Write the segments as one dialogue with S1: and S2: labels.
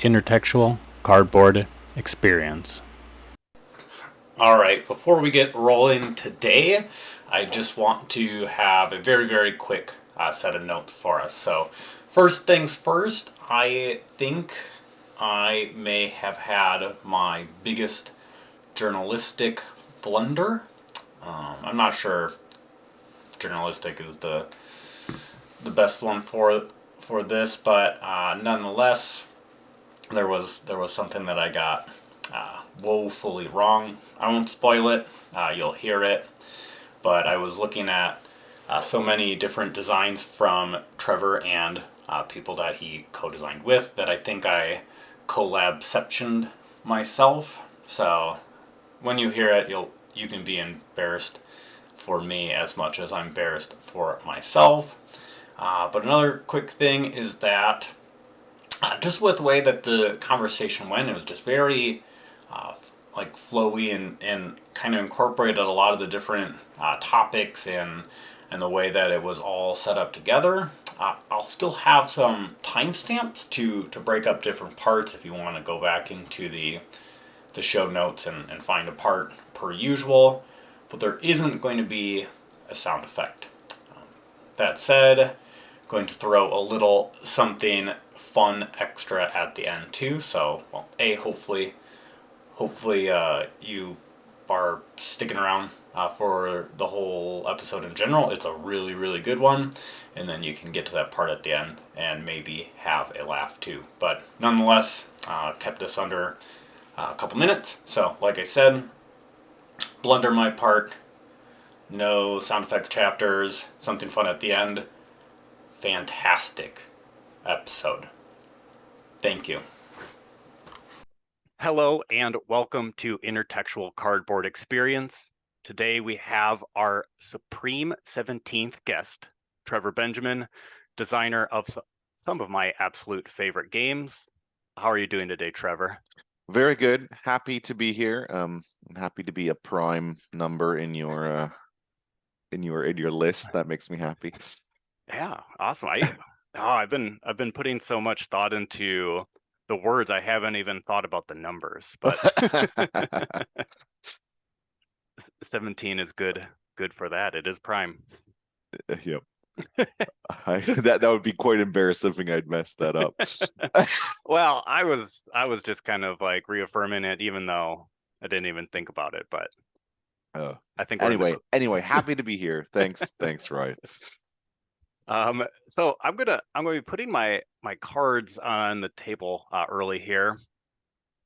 S1: Intertextual Cardboard Experience.
S2: All right, before we get rolling today, I just want to have a very, very quick set of notes for us. So, first things first, I think I may have had my biggest journalistic blunder. I'm not sure if journalistic is the best one for this, but nonetheless, there was something that I got woefully wrong. I won't spoil it. You'll hear it. But I was looking at so many different designs from Trevor and people that he co-designed with that I think I collab-ceptioned myself. So when you hear it, you can be embarrassed for me as much as I'm embarrassed for myself. But another quick thing is that just with the way that the conversation went, it was just very uh, like flowy and kind of incorporated a lot of the different topics and the way that it was all set up together. I'll still have some timestamps to break up different parts if you want to go back into the show notes and find a part per usual, but there isn't going to be a sound effect. That said, going to throw a little something fun extra at the end too. So, well, hopefully you are sticking around for the whole episode in general. It's a really, really good one, and then you can get to that part at the end and maybe have a laugh too. But nonetheless, kept this under a couple minutes. So, like I said, blunder my part. No sound effects chapters. Something fun at the end. Fantastic episode. Thank you.
S3: Hello and welcome to Intertextual Cardboard Experience. Today we have our supreme 17th guest, Trevor Benjamin, designer of some of my absolute favorite games. How are you doing today, Trevor?
S4: Very good. Happy to be here. I'm happy to be a prime number in your list. That makes me happy.
S3: Yeah, awesome. I've been putting so much thought into the words, I haven't even thought about the numbers, but 17 is good for that. It is prime.
S4: Yep. That would be quite embarrassing if I'd messed that up.
S3: Well, I was just kind of like reaffirming it, even though I didn't even think about it. But I think
S4: anyway, happy to be here. Thanks, Roy.
S3: So I'm gonna be putting my cards on the table early here.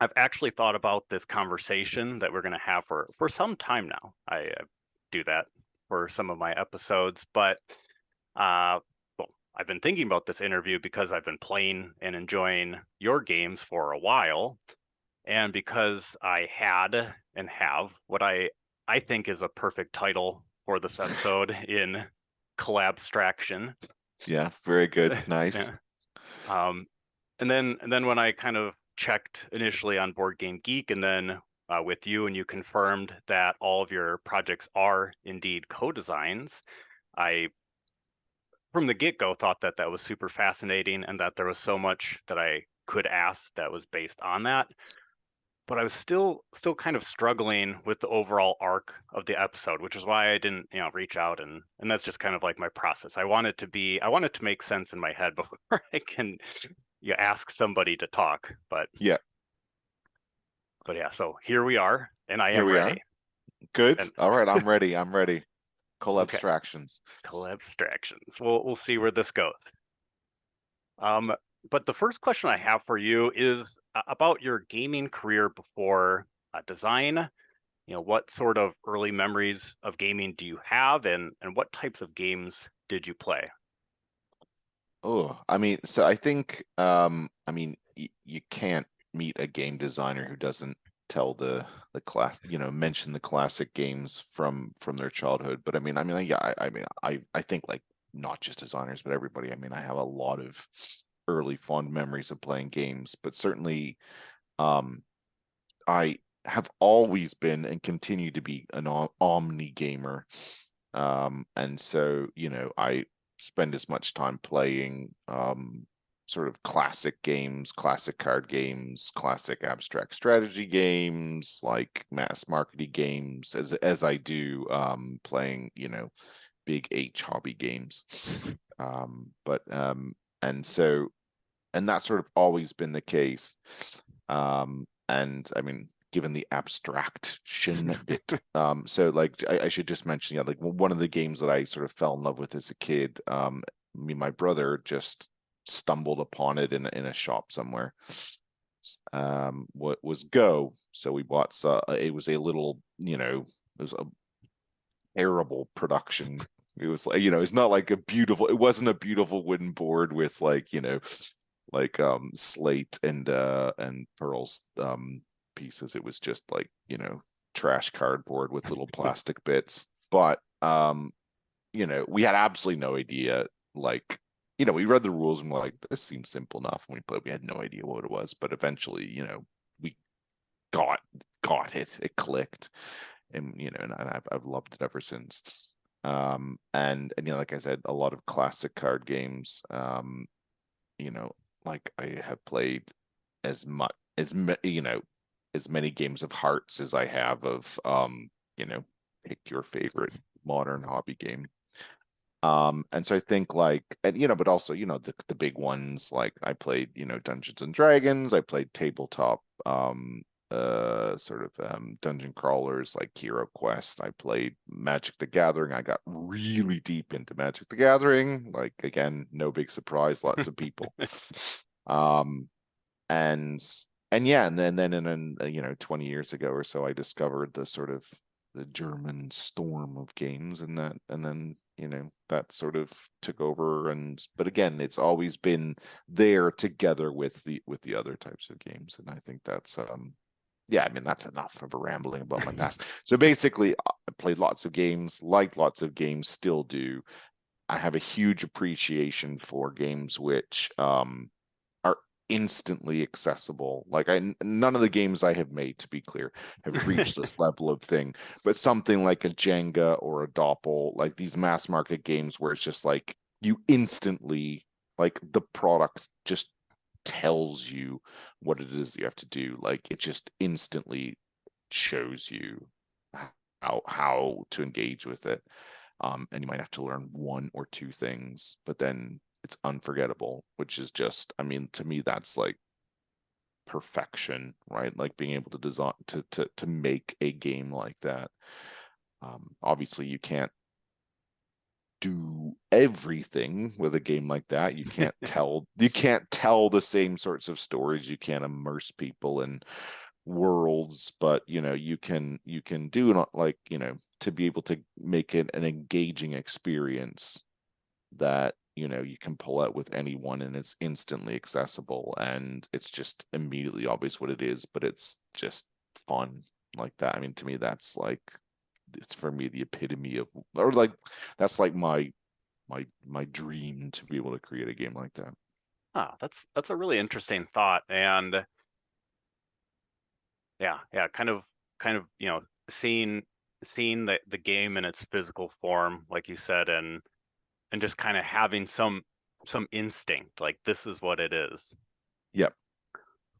S3: I've actually thought about this conversation that we're gonna have for some time now. I do that for some of my episodes, but well, I've been thinking about this interview because I've been playing and enjoying your games for a while, and because I had and have what I think is a perfect title for this episode in Collabstraction.
S4: Yeah, very good. Nice.
S3: And then when I kind of checked initially on Board Game Geek and then with you, and you confirmed that all of your projects are indeed co-designs, I from the get-go thought that was super fascinating and that there was so much that I could ask that was based on that. But I was still kind of struggling with the overall arc of the episode, which is why I didn't, reach out, and that's just kind of like my process. I want it to make sense in my head before I can ask somebody to talk. But
S4: yeah.
S3: So here we are, and I am ready.
S4: Good. All right, I'm ready. Collabstractions.
S3: Okay. Collabstractions. We'll see where this goes. But the first question I have for you is about your gaming career before design. What sort of early memories of gaming do you have, and what types of games did you play?
S4: Oh, I mean, so I think, you can't meet a game designer who doesn't tell the class, mention the classic games from their childhood. But I think like not just designers, but everybody. I mean, I have a lot of early fond memories of playing games, but certainly, I have always been and continue to be an omni gamer. And so, I spend as much time playing sort of classic games, classic card games, classic abstract strategy games, like mass marketing games, as I do playing, you know, big H hobby games. And that's sort of always been the case. And I mean, given the abstraction bit, so like I should just mention, yeah, like one of the games that I sort of fell in love with as a kid, me and my brother just stumbled upon it in a shop somewhere. What was Go? So we bought. It was a little, you know, it was a terrible production. It was like, you know, it's not like a beautiful. It wasn't a beautiful wooden board with like, you know, like slate and pearls pieces. It was just like, you know, trash cardboard with little plastic bits. But you know, we had absolutely no idea. Like, you know, we read the rules and we're like, this seems simple enough. And we played. We had no idea what it was, but eventually, you know, we got it. It clicked, and you know, and I've loved it ever since. And you know, like I said, a lot of classic card games. You know, like I have played as much you know, as many games of Hearts as I have of you know, pick your favorite modern hobby game. And so I think like, and you know, but also, you know, the big ones, like I played, you know, Dungeons and Dragons, I played tabletop sort of dungeon crawlers like Hero Quest. I played Magic the Gathering. I got really deep into Magic the Gathering. Like again, no big surprise, lots of people. And yeah, and then in you know, 20 years ago or so, I discovered the sort of the German storm of games, and then you know, that sort of took over. And but again, it's always been there together with the other types of games, and I think that's yeah, I mean, that's enough of a rambling about my past. So basically, I played lots of games, liked lots of games, still do. I have a huge appreciation for games which are instantly accessible. Like none of the games I have made, to be clear, have reached this level of thing. But something like a Jenga or a Doppel, like these mass market games where it's just like you instantly, like the product just tells you what it is you have to do. Like it just instantly shows you how to engage with it. And you might have to learn one or two things, but then it's unforgettable, which is just, I mean, to me, that's like perfection, right? Like being able to design to make a game like that. Obviously, you can't do everything with a game like that. You can't tell the same sorts of stories. You can't immerse people in worlds, but you know, you can do it, like, you know, to be able to make it an engaging experience that, you know, you can pull out with anyone and it's instantly accessible and it's just immediately obvious what it is, but it's just fun like that. I mean, to me, that's like, it's for me the epitome of, or like, that's like my dream, to be able to create a game like that.
S3: Oh, that's a really interesting thought. And yeah, kind of, you know, seeing the game in its physical form, like you said, and just kind of having some instinct, like this is what it is.
S4: Yep.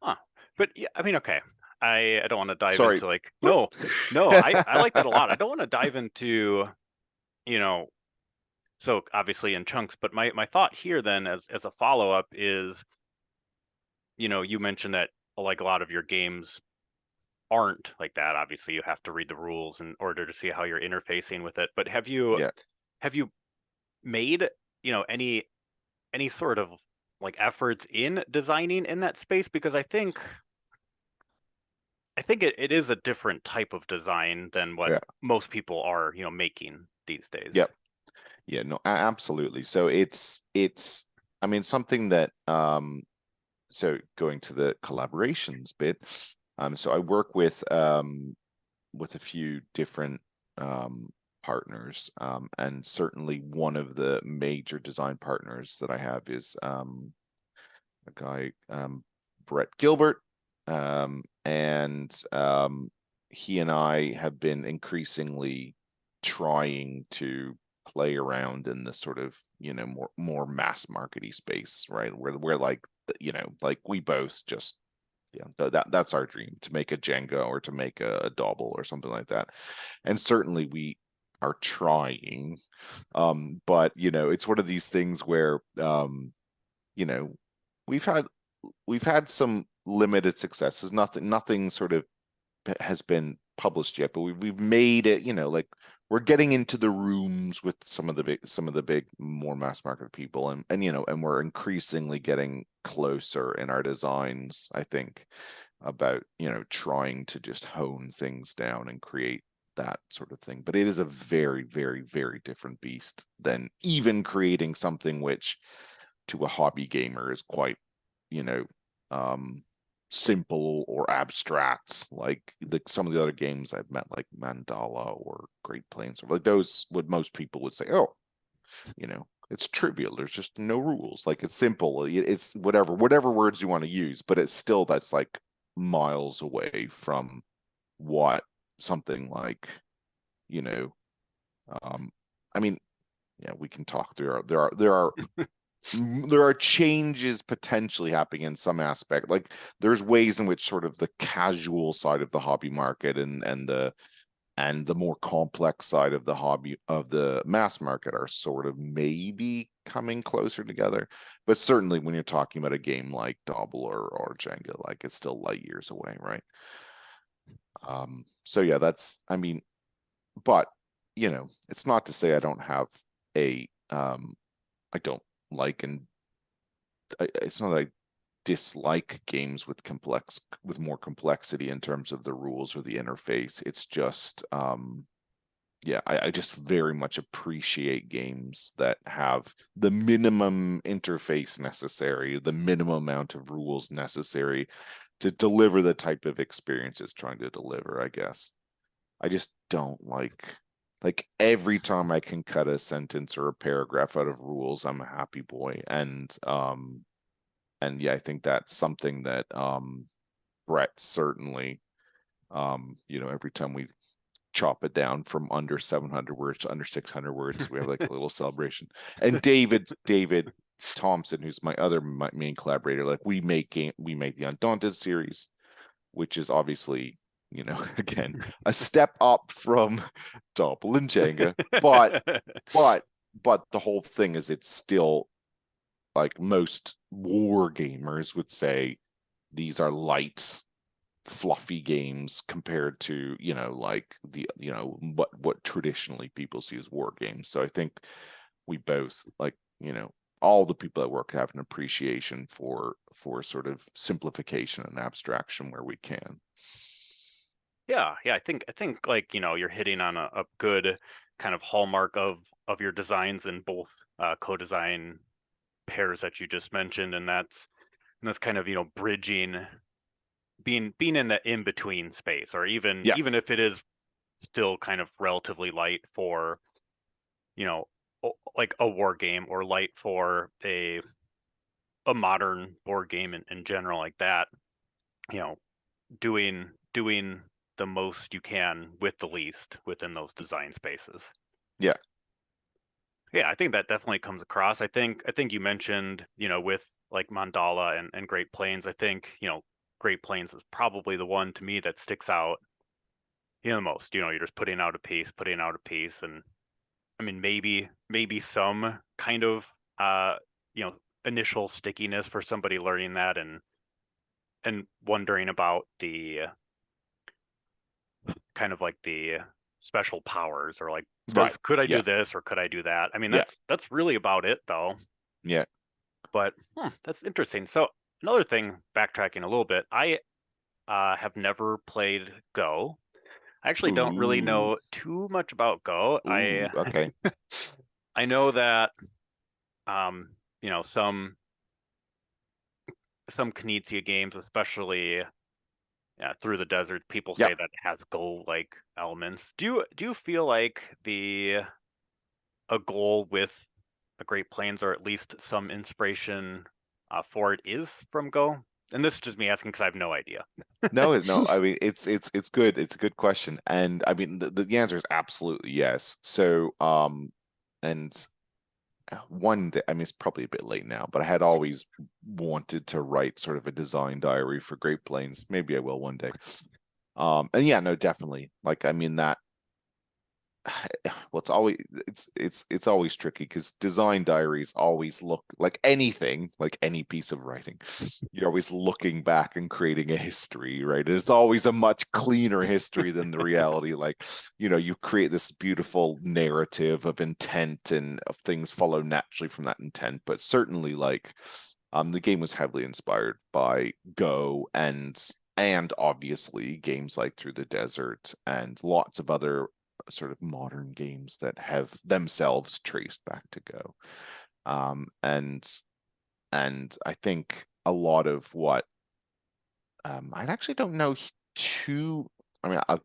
S3: Huh. But yeah, I mean, okay. I don't want to dive
S4: Sorry.
S3: into like, no, I like that a lot. I don't want to dive into, you know, so obviously in chunks, but my thought here then as a follow-up is, you know, you mentioned that like a lot of your games aren't like that. Obviously, you have to read the rules in order to see how you're interfacing with it. But have you made, you know, any sort of like efforts in designing in that space? Because I think it is a different type of design than what most people are, you know, making these days.
S4: Yep. Yeah, no, absolutely. So it's I mean, something that so going to the collaborations bit, so I work with a few different partners, and certainly one of the major design partners that I have is a guy, Brett Gilbert, and he and I have been increasingly trying to play around in the sort of, you know, more mass markety space, right? Where like, you know, like we both just, yeah, that's our dream, to make a Jenga or to make a Dobble or something like that. And certainly we are trying, but you know, it's one of these things where, you know, we've had some limited successes. Nothing sort of has been published yet, but we've made it, you know, like we're getting into the rooms with some of the big more mass market people, and you know, and we're increasingly getting closer in our designs, I think, about, you know, trying to just hone things down and create that sort of thing. But it is a very, very, very different beast than even creating something which to a hobby gamer is quite, you know, simple or abstract, like some of the other games I've met, like Mandala or Great Plains, or like those, what most people would say, oh, you know, it's trivial, there's just no rules, like it's simple, it's whatever words you want to use, but it's still, that's like miles away from what something like, you know, I mean, yeah, we can talk, there are changes potentially happening in some aspect. Like there's ways in which sort of the casual side of the hobby market and the more complex side of the hobby of the mass market are sort of maybe coming closer together. But certainly when you're talking about a game like Dobble or Jenga, like it's still light years away, right? So yeah, that's, I mean, but you know, it's not to say I don't have a I don't like, and it's not that I dislike games with more complexity in terms of the rules or the interface. It's just yeah, I just very much appreciate games that have the minimum interface necessary, the minimum amount of rules necessary to deliver the type of experience it's trying to deliver, I guess. I just don't like every time I can cut a sentence or a paragraph out of rules, I'm a happy boy. And yeah, I think that's something that Brett certainly, you know, every time we chop it down from under 700 words to under 600 words, we have like a little celebration. And David Thompson, who's my main collaborator, like we make the Undaunted series, which is obviously, you know, again, a step up from Dobble and Jenga, but the whole thing is, it's still, like most war gamers would say, these are light, fluffy games compared to, you know, like the, you know, what traditionally people see as war games. So I think we both, like, you know, all the people at work have an appreciation for sort of simplification and abstraction where we can.
S3: Yeah, I think like, you know, you're hitting on a good kind of hallmark of your designs in both co-design pairs that you just mentioned, and that's kind of, you know, bridging, being in the in-between space, or even if it is still kind of relatively light for, you know, like a war game, or light for a modern board game in general, like that, you know, doing the most you can with the least within those design spaces.
S4: Yeah.
S3: Yeah, I think that definitely comes across. I think you mentioned, you know, with like Mandala and Great Plains, I think, you know, Great Plains is probably the one to me that sticks out, you know, the most. You know, you're just putting out a piece, and I mean, maybe some kind of you know, initial stickiness for somebody learning that and wondering about the kind of like the special powers, or like, could I do this, or could I do that? I mean, that's really about it, though.
S4: Yeah.
S3: But that's interesting. So another thing, backtracking a little bit, I have never played Go. I actually don't really know too much about Go.
S4: Okay.
S3: I know that you know, some Knizia games, especially Through the Desert, people say that it has Go-like elements. Do you feel like a goal with the Great Plains, or at least some inspiration for it, is from Go? And this is just me asking because I have no idea.
S4: No, I mean, it's good. It's a good question. And I mean, the answer is absolutely yes. So, and one day, I mean, it's probably a bit late now, but I had always wanted to write sort of a design diary for Great Plains. Maybe I will one day. And yeah, no, definitely. Like, I mean, that well, it's always tricky because design diaries always look like anything, like any piece of writing. You're always looking back and creating a history, right? And it's always a much cleaner history than the reality. Like, you create this beautiful narrative of intent and of things follow naturally from that intent. But certainly, like, the game was heavily inspired by Go and obviously games like Through the Desert and lots of other sort of modern games that have themselves traced back to Go. And I think a lot of what I actually don't know too. I mean, I'll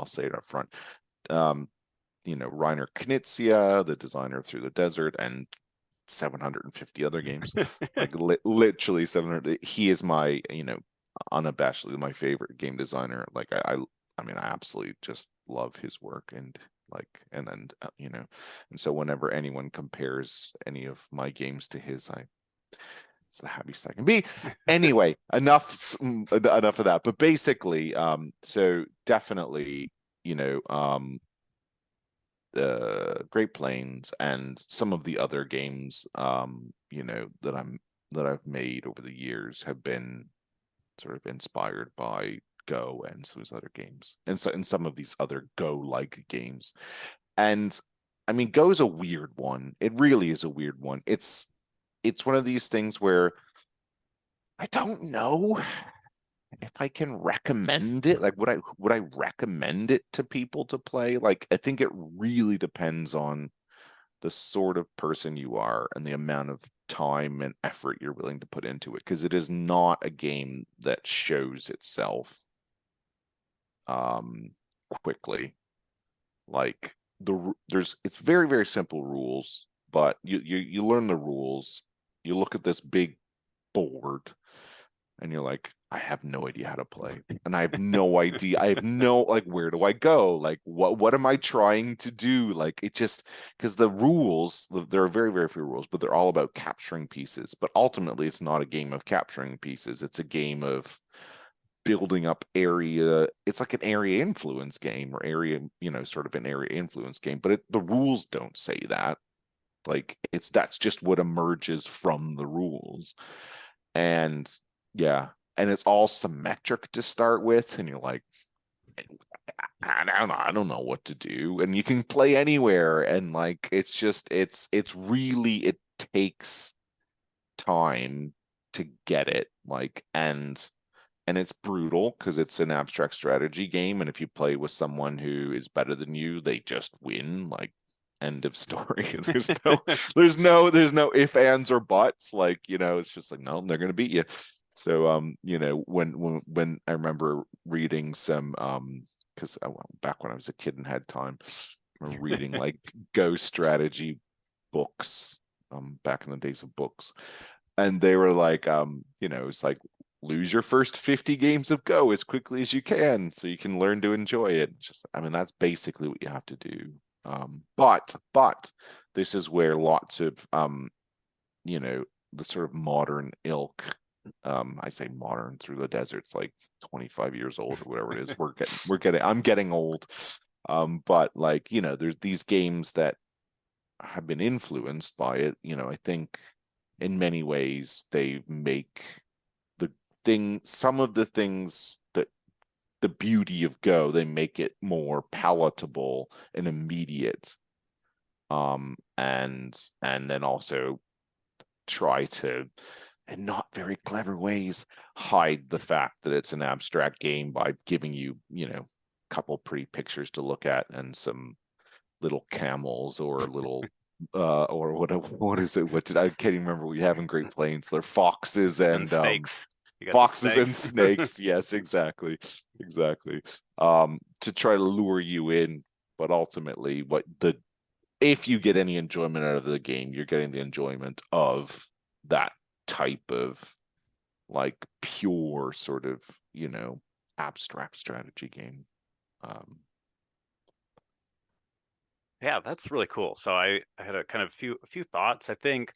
S4: say it up front. Reiner Knizia, the designer Through the Desert, and 750 other games, like literally 700. He is my, unabashedly my favorite game designer. Like I mean, I absolutely just love his work, and and so whenever anyone compares any of my games to his, it's the happiest I can be. Anyway, enough of that. But basically, so definitely, Great Plains and some of the other games, that I've made over the years have been sort of inspired by Go and those other games, and so in some of these other Go-like games. And I mean, Go is a weird one. It really is a weird one. It's one of these things where I don't know if I can recommend it. Like, would I recommend it to people to play? Like, I think it really depends on the sort of person you are and the amount of time and effort you're willing to put into it, because it is not a game that shows itself quickly. Like, it's very, very simple rules, but you learn the rules, you look at this big board, and you're like, I have no idea how to play, and I have no idea. I have no, like, where do I go? Like, what am I trying to do? Like, it just, because the rules, there are very, very few rules, but they're all about capturing pieces. But ultimately, it's not a game of capturing pieces. It's a game of building up area. It's like an area influence game, or sort of an area influence game. But the rules don't say that. Like, that's just what emerges from the rules. And yeah, and it's all symmetric to start with, and you're like, I don't know what to do. And you can play anywhere, and like, it's just, it's really, it takes time to get it. Like, and it's brutal because it's an abstract strategy game, and if you play with someone who is better than you, they just win. Like, end of story. there's no ifs, ands, or buts. Like, it's just like, no, they're gonna beat you. So when I remember reading some because back when I was a kid and had time, I remember reading like Go strategy books back in the days of books, and they were like, it's like, lose your first 50 games of Go as quickly as you can so you can learn to enjoy it. Just, I mean, that's basically what you have to do. But this is where lots of the sort of modern ilk, I say modern, Through the Desert's like 25 years old or whatever it is. I'm getting old. But like, there's these games that have been influenced by it. I think in many ways they make some of the things that the beauty of Go, they make it more palatable and immediate. And then also try to, in not very clever ways, hide the fact that it's an abstract game by giving you, a couple pretty pictures to look at and some little camels or little or what is it? I can't even remember what we have in Great Plains. They're foxes and
S3: snakes.
S4: Foxes and snakes. Yes, exactly. To try to lure you in, but ultimately if you get any enjoyment out of the game, you're getting the enjoyment of that type of like pure sort of, abstract strategy game.
S3: Yeah, that's really cool. So I had a kind of a few thoughts. I think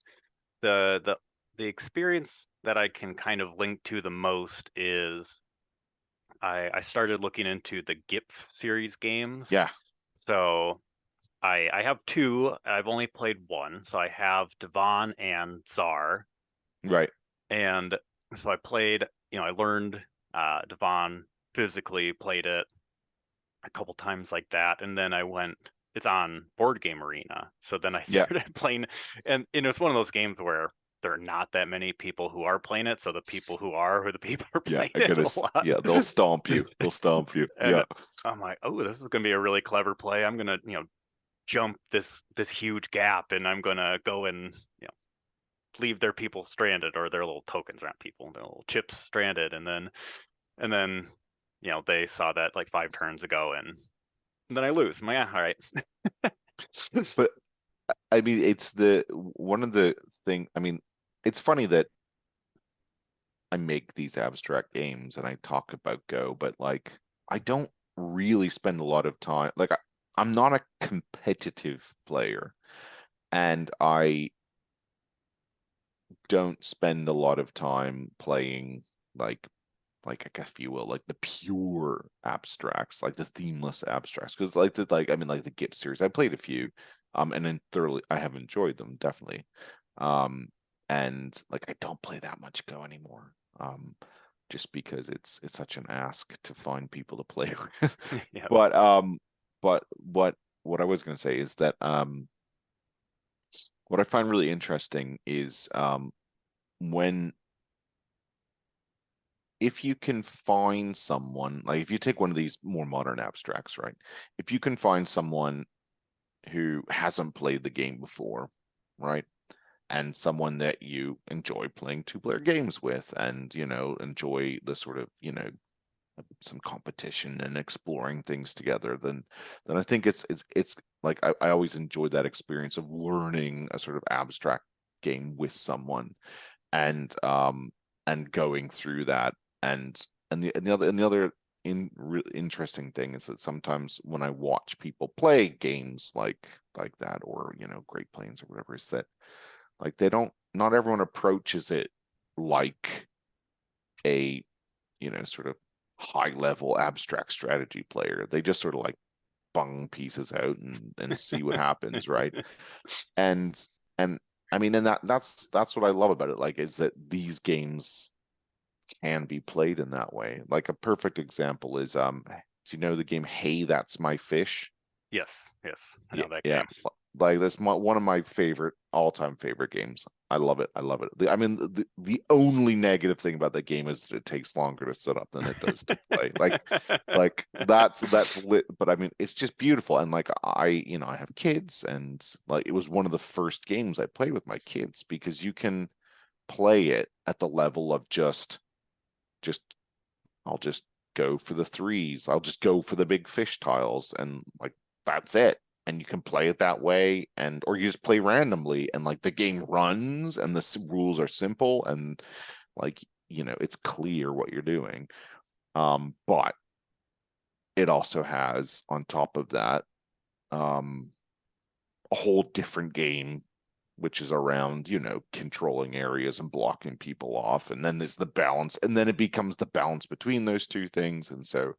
S3: the experience that I can kind of link to the most is I started looking into the GIF series games.
S4: Yeah,
S3: So I have two. I've only played one. So I have Devon and Czar.
S4: right.
S3: And so I played, I learned Devon physically, played it a couple times like that, and then it's on Board Game Arena. So then I
S4: Yeah,
S3: started playing, and it's one of those games where there are not that many people who are playing it, so the people who are the people who are
S4: yeah.
S3: playing it a lot.
S4: Yeah, they'll stomp you. They'll stomp you.
S3: And
S4: Yeah,
S3: I'm like, oh, this is gonna be a really clever play. I'm gonna, jump this huge gap, and I'm gonna go and leave their people stranded, or their little tokens, around people, their little chips stranded, and then they saw that like 5 turns ago, and then I lose. I'm like, yeah, all right.
S4: but I mean, it's one of the thing. I mean, it's funny that I make these abstract games and I talk about Go, but like I don't really spend a lot of time. Like I'm not a competitive player, and I don't spend a lot of time playing like I guess if you will, like the pure abstracts, like the themeless abstracts. Because I mean like the GIP series, I played a few, and then thoroughly I have enjoyed them, definitely. And like I don't play that much Go anymore. Just because it's such an ask to find people to play with.
S3: Yeah.
S4: But what I was gonna say is that what I find really interesting is when if you can find someone, like if you take one of these more modern abstracts, right? If you can find someone who hasn't played the game before, right? And someone that you enjoy playing two-player games with, and enjoy the sort of some competition and exploring things together, then I think it's like I always enjoyed that experience of learning a sort of abstract game with someone, and going through that, and the other interesting thing is that sometimes when I watch people play games like that, or Great Plains or whatever, is that like not everyone approaches it like a sort of high level abstract strategy player. They just sort of like bung pieces out and see what happens, right? And I mean, and that's what I love about it, like, is that these games can be played in that way. Like a perfect example is do you know the game Hey, That's My Fish?
S3: Yes, I know that
S4: Yeah,
S3: game.
S4: like that's one of my all-time favorite games. I love it. I mean, the only negative thing about that game is that it takes longer to set up than it does to play. Like that's lit, but I mean, it's just beautiful. And like I have kids, and like it was one of the first games I played with my kids, because you can play it at the level of just I'll just go for the threes. I'll just go for the big fish tiles, and like that's it. And you can play it that way, or you just play randomly, and like the game runs, and the rules are simple, and like it's clear what you're doing. But it also has, on top of that, a whole different game, which is around controlling areas and blocking people off, and then there's the balance, and then it becomes the balance between those two things, and so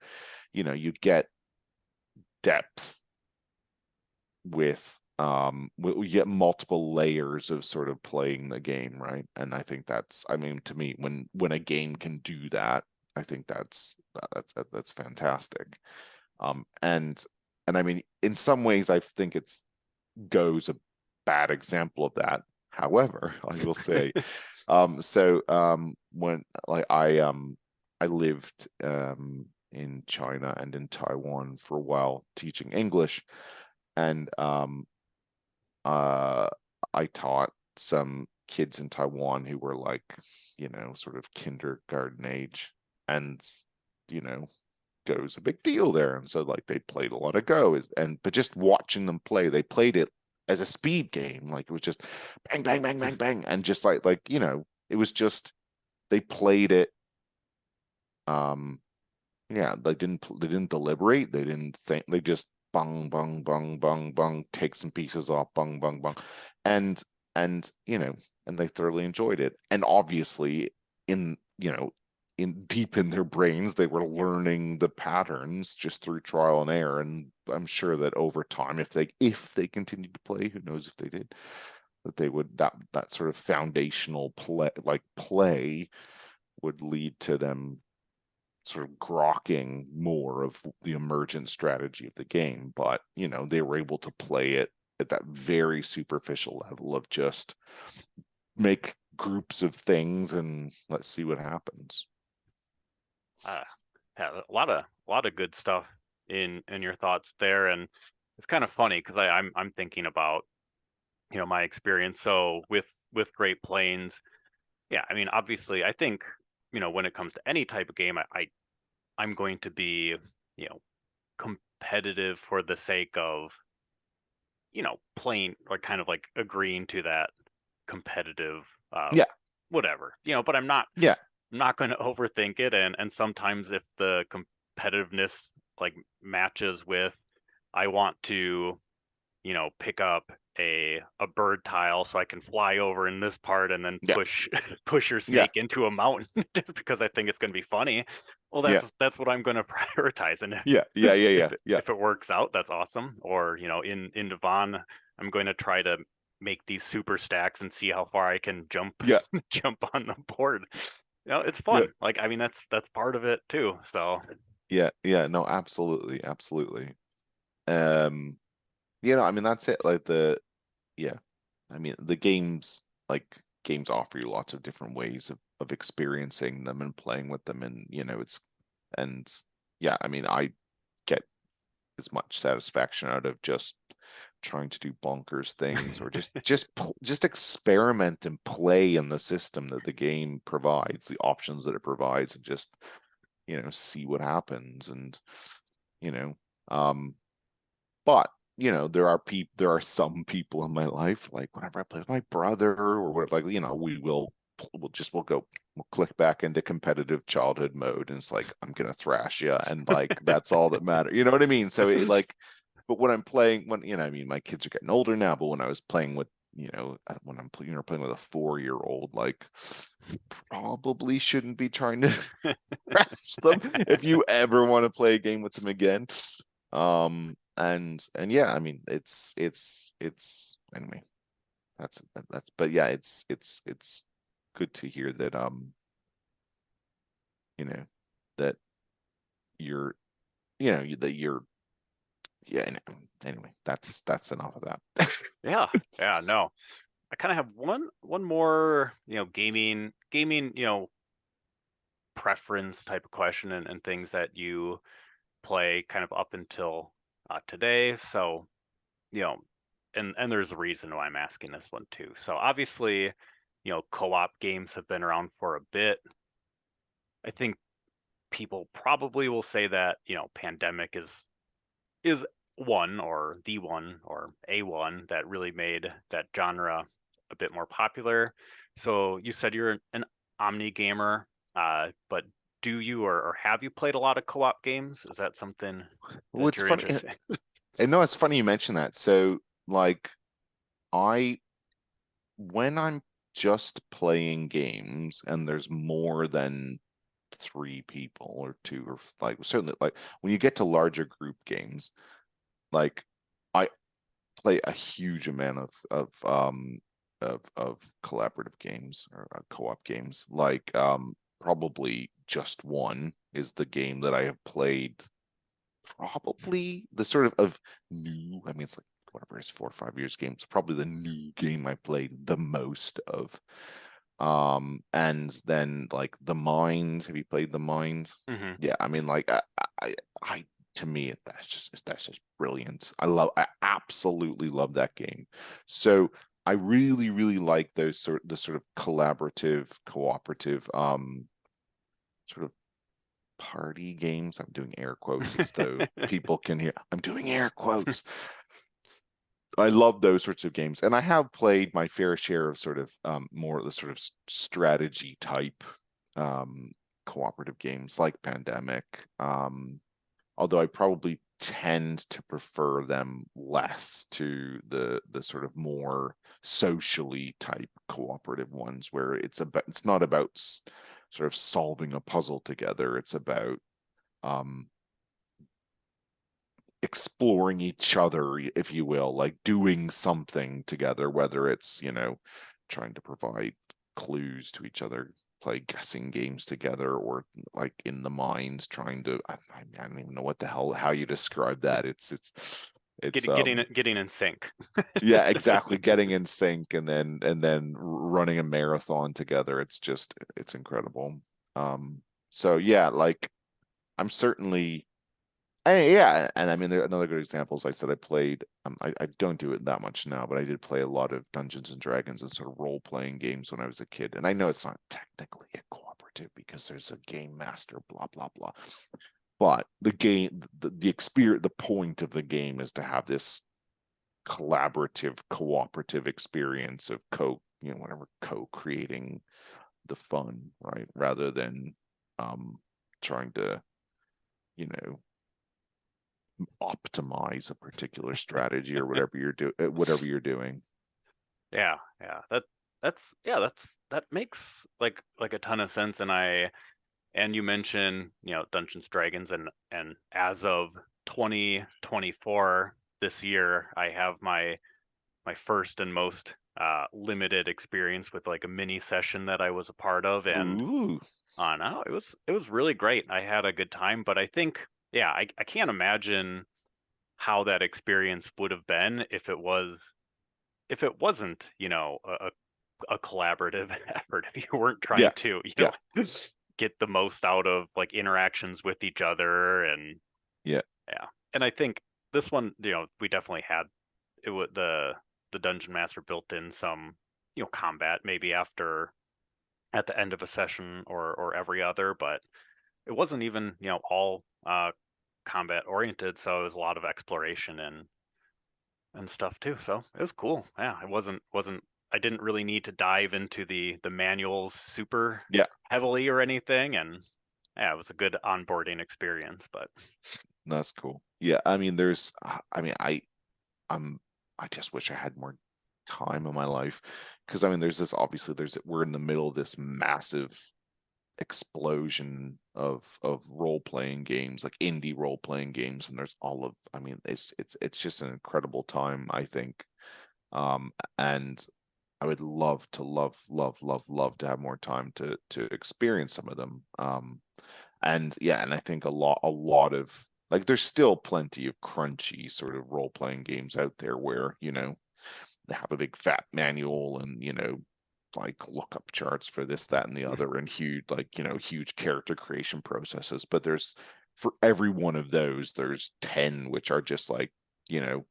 S4: you get depth with we get multiple layers of sort of playing the game, right? And I think I mean, to me, when a game can do that, I think that's fantastic. And I mean, in some ways I think it's Go's a bad example of that. However, I will say, when like I lived in China and in Taiwan for a while teaching English, and I taught some kids in Taiwan who were like sort of kindergarten age, and Go's a big deal there, and so like they played a lot of Go, but just watching them play, they played it as a speed game. Like it was just bang bang bang bang bang, and just like it was just, they played it. Yeah, they didn't deliberate, they didn't think, they just bung, bung, bung, bung, bung, take some pieces off, bung, bung, bung. And you know, and they thoroughly enjoyed it. And obviously in, you know, in deep in their brains, they were learning the patterns just through trial and error. And I'm sure that over time, if they continued to play, who knows if they did, that they would, that sort of foundational play would lead to them sort of grokking more of the emergent strategy of the game. But, you know, they were able to play it at that very superficial level of just make groups of things and let's see what happens.
S3: Yeah, a lot of good stuff in your thoughts there, and it's kind of funny because I'm thinking about, you know, my experience. So with Great Plains, yeah, I mean, obviously, I think, you know, when it comes to any type of game, I'm going to be, you know, competitive for the sake of, you know, playing, like kind of like agreeing to that competitive,
S4: Yeah.
S3: whatever, you know, but I'm not
S4: Yeah.
S3: going to overthink it, and sometimes if the competitiveness like matches with, I want to, you know, pick up a bird tile so I can fly over in this part and then
S4: Yeah.
S3: push your snake into a mountain just because I think it's going to be funny. Well, that's what I'm going to prioritize, and if it works out, that's awesome. Or, you know, in Devon, I'm going to try to make these super stacks and see how far I can jump jump on the board. You know, it's fun. Like, I mean, that's part of it too. So
S4: yeah, no, absolutely. You know, I mean, that's it. Like I mean, the games offer you lots of different ways of experiencing them and playing with them, and you know, and yeah, I mean, I get as much satisfaction out of just trying to do bonkers things or just experiment and play in the system that the game provides, the options that it provides, and just, you know, see what happens. And you know, but you know, there are some people in my life, like whenever I play with my brother or what, like, you know, we'll click back into competitive childhood mode, and it's like, I'm gonna thrash you, and like that's all that matters, you know what I mean? So it like, but when I'm playing, you know, I mean, my kids are getting older now, but when I was playing with, you know, when I'm playing with a 4-year-old, like, probably shouldn't be trying to crash them if you ever want to play a game with them again. And yeah, I mean, it's anyway, that's but yeah, it's good to hear that, you know, that you're, you know, that you're, yeah, anyway, that's enough of that.
S3: yeah, no, I kind of have one more, you know, gaming, you know, preference type of question, and things that you play kind of up until today. So, you know, and there's a reason why I'm asking this one too. So obviously, you know, co-op games have been around for a bit. I think people probably will say that, you know, Pandemic is one, or the one, or a one that really made that genre a bit more popular. So you said you're an omni gamer, but do you, or have you played a lot of co-op games? Is that something
S4: Well,
S3: that
S4: it's
S3: you're
S4: funny,
S3: interested in?
S4: and no, it's funny you mention that. So like, when I'm just playing games and there's more than 3 people or 2, or like, certainly like when you get to larger group games, like I play a huge amount of collaborative games or co-op games. Like, probably just one is the game that I have played, probably the sort of new, I mean, it's like, whatever, it's 4 or 5 years game. It's probably the new game I played the most of. And then like The Mind. Have you played The Mind?
S3: Mm-hmm.
S4: Yeah, I mean, like, I to me, that's just brilliant. I absolutely love that game. So I really, really like the sort of collaborative, cooperative, sort of party games. I'm doing air quotes as though people can hear. I'm doing air quotes. I love those sorts of games, and I have played my fair share of sort of, more of the sort of strategy type, cooperative games like Pandemic. Although I probably tend to prefer them less to the sort of more socially type cooperative ones, where it's not about sort of solving a puzzle together. It's about exploring each other, if you will, like doing something together, whether it's, you know, trying to provide clues to each other, play guessing games together, or like in the mines trying to, I don't even know what the hell, how you describe that. It's
S3: getting in sync.
S4: Yeah, exactly. Getting in sync and then running a marathon together. It's incredible. So yeah, like I'm certainly, yeah, and I mean, another good example is, like I said, I played. I don't do it that much now, but I did play a lot of Dungeons and Dragons and sort of role playing games when I was a kid. And I know it's not technically a cooperative because there's a game master, blah blah blah. But the game, the experience, the point of the game is to have this collaborative, cooperative experience of co-creating the fun, right? Rather than trying to, you know, optimize a particular strategy or whatever you're doing.
S3: Yeah, that makes like a ton of sense. And you mentioned, you know, Dungeons Dragons, and as of 2024, this year, I have my first and most limited experience with like a mini session that I was a part of, and
S4: Ooh.
S3: no, it was really great. I had a good time, but I think, yeah, I can't imagine how that experience would have been if it wasn't, you know, a collaborative effort, if you weren't trying
S4: Yeah,
S3: to, you
S4: yeah,
S3: know, get the most out of like interactions with each other. And
S4: yeah.
S3: and I think this one, you know, we definitely had it with the dungeon master built in some, you know, combat maybe at the end of a session, or every other, but it wasn't even, you know, all combat oriented, so it was a lot of exploration and stuff too. So it was cool. Yeah, it wasn't I didn't really need to dive into the manuals super
S4: Yeah,
S3: heavily or anything, and yeah, it was a good onboarding experience. But
S4: that's cool. Yeah, I mean, I'm I just wish I had more time in my life, because I mean, we're in the middle of this massive explosion of role playing games, like indie role playing games, and there's all of, I mean, it's just an incredible time, I think. And I would love to have more time to experience some of them. And yeah, and I think a lot of, like, there's still plenty of crunchy sort of role playing games out there where, you know, they have a big fat manual and, you know, like lookup charts for this, that, and the other, and huge, like, you know, huge character creation processes. But for every one of those, there's 10 which are just like, you know,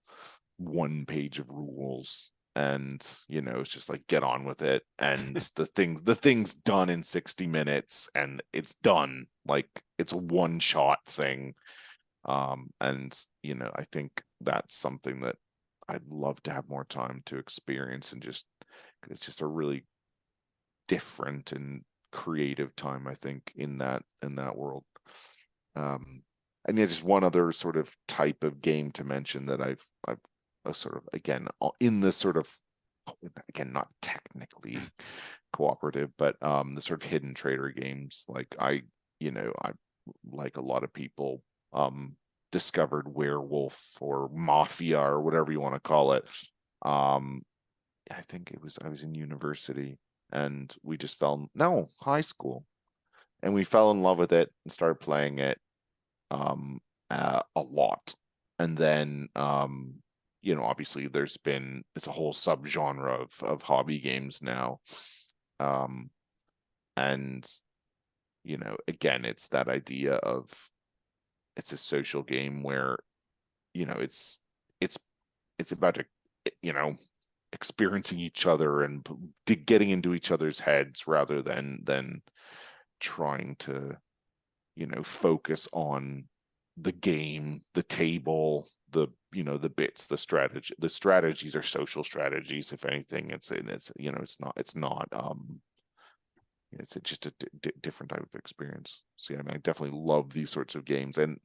S4: one page of rules, and, you know, it's just like, get on with it, and the thing's done in 60 minutes and it's done, like it's a one shot thing. And, you know, I think that's something that I'd love to have more time to experience, and just, it's just a really different and creative time, I think, in that world. And yeah, just one other sort of type of game to mention that I've sort of, again, in the sort of, again, not technically cooperative, but the sort of hidden trader games. Like, you know, I, like a lot of people, discovered Werewolf or Mafia or whatever you want to call it. I think I was in university, and we just high school, and we fell in love with it and started playing it a lot. And then you know, obviously it's a whole subgenre of hobby games now. And, you know, again, it's that idea of, it's a social game where, you know, it's about, you know, experiencing each other and getting into each other's heads, rather than trying to, you know, focus on the game, the table, the, you know, the bits, the strategies are social strategies. If anything, it's you know, it's not it's just a different type of experience. So yeah, I mean, I definitely love these sorts of games. And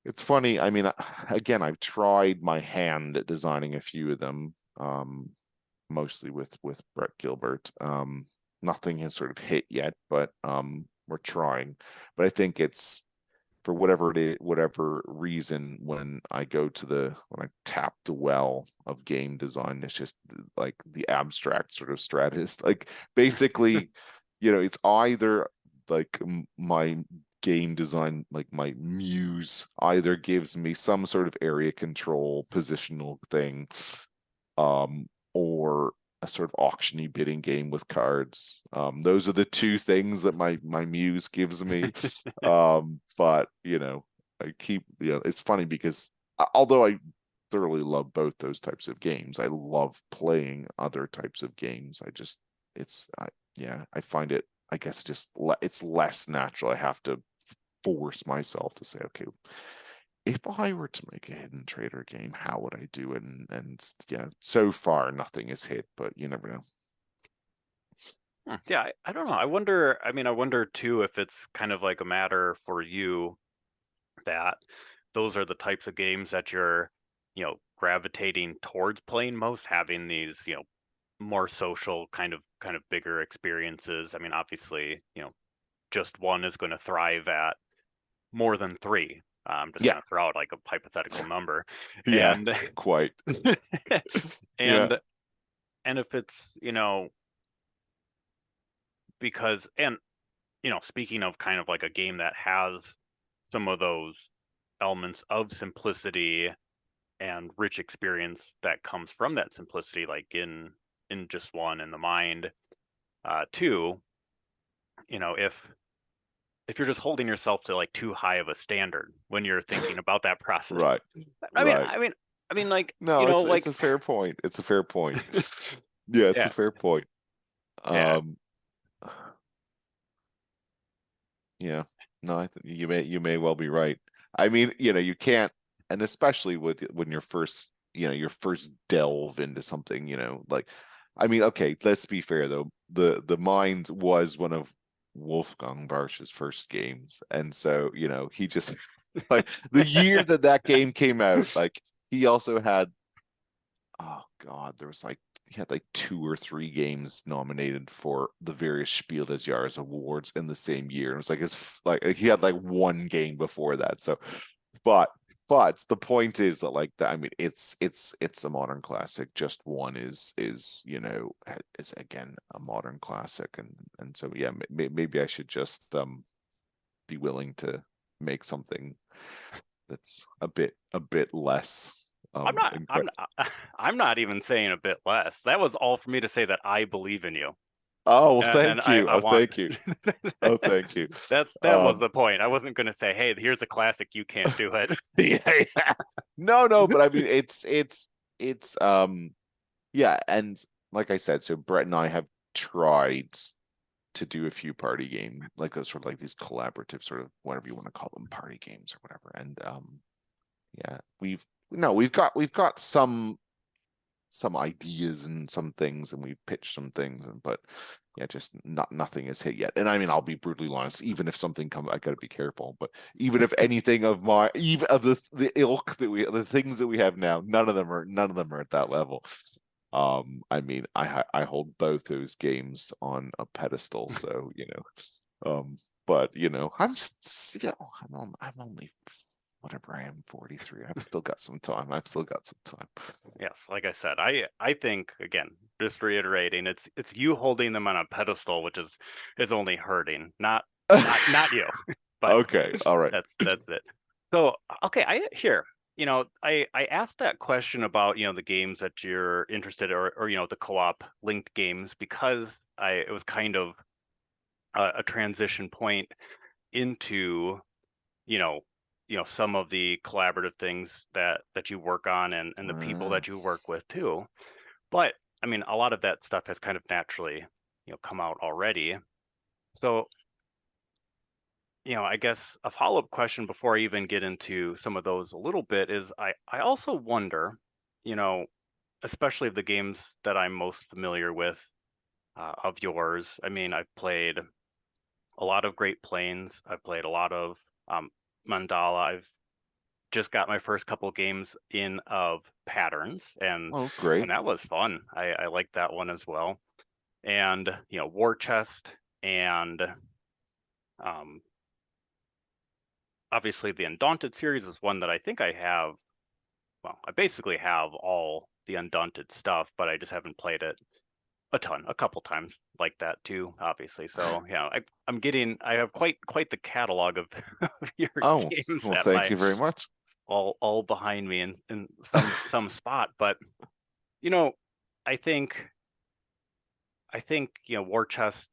S4: It's funny. I mean, again, I've tried my hand at designing a few of them, mostly with Brett Gilbert. Nothing has sort of hit yet, but we're trying. But I think it's for whatever it is, whatever reason, when I tap the well of game design, it's just like the abstract sort of stratus. Like basically, it's either like my game design, like my muse either gives me some sort of area control positional thing, or a sort of auctiony bidding game with cards. Those are the two things that my muse gives me. But I keep, it's funny because although I thoroughly love both those types of games, I love playing other types of games. I find it, I guess, it's less natural. I have to force myself to say, okay, if I were to make a hidden trader game, how would I do it? And yeah, so far nothing has hit, but you never know.
S3: Yeah, I don't know. I wonder too if it's kind of like a matter for you that those are the types of games that you're, gravitating towards playing most, having these, more social kind of bigger experiences. I mean, obviously, just one is going to thrive at more than three. I'm just
S4: Yeah.
S3: going to throw out like a hypothetical number.
S4: Yeah,
S3: And
S4: quite.
S3: and
S4: Yeah.
S3: and if it's, because, and speaking of kind of like a game that has some of those elements of simplicity and rich experience that comes from that simplicity, like in just one in the mind, two, if you're just holding yourself to like too high of a standard when you're thinking about that process.
S4: Right.
S3: I
S4: Right.
S3: mean, like,
S4: No,
S3: like,
S4: it's a fair point. It's a fair point. Yeah, it's a
S3: yeah,
S4: fair point.
S3: yeah.
S4: Yeah. No, I think you may well be right. I mean, you can't, and especially when you're first, your first delve into something, like, I mean, okay, let's be fair though. The Mind was one of Wolfgang Barsch's first games, and so he just like the year that game came out, like he also had, oh God, there was like he had like 2 or 3 games nominated for the various Spiel des Jahres awards in the same year. It was like it's like he had like one game before that. So, but the point is that like that. I mean, it's a modern classic. Just one is is again a modern classic, and so yeah, maybe I should just be willing to make something that's a bit less.
S3: I'm not even saying a bit less. That was all for me to say that I believe in you.
S4: Oh, well,
S3: And
S4: thank you.
S3: I
S4: Oh,
S3: want
S4: thank you. Oh, thank you.
S3: that was the point. I wasn't going to say, hey, here's a classic, you can't do it.
S4: Yeah. No, but I mean, yeah. And like I said, so Brett and I have tried to do a few party game, like a sort of like these collaborative sort of whatever you want to call them, party games or whatever. And yeah, we've got some ideas and some things, and we've pitched some things, but yeah, just nothing has hit yet. And I mean, I'll be brutally honest, even if something comes, I gotta be careful, but even if anything even of the ilk the things that we have now, none of them are at that level. I mean, I hold both those games on a pedestal, so but I'm only whatever I am, 43. I've still got some time.
S3: Yes, like I said, I think, again, just reiterating, it's you holding them on a pedestal, which is only hurting, not you. But
S4: okay, all right.
S3: That's it. So okay, I asked that question about the games that you're interested, or the co-op linked games, because it was kind of a transition point into some of the collaborative things that you work on, and the people that you work with too. But I mean, a lot of that stuff has kind of naturally come out already. So I guess a follow-up question before I even get into some of those a little bit is, I also wonder, especially of the games that I'm most familiar with of yours. I mean, I've played a lot of Great Plains. I've played a lot of Mandala. just got my first couple games in of Patterns, and
S4: Oh, great.
S3: that was fun. I liked that one as well. And War Chest, and obviously the Undaunted series is one that I think I have. Well, I basically have all the Undaunted stuff, but I just haven't played it a couple times like that too, obviously. So I have quite the catalog of your
S4: Oh,
S3: games
S4: well,
S3: at
S4: thank you very much.
S3: all behind me in some spot. But I think War Chest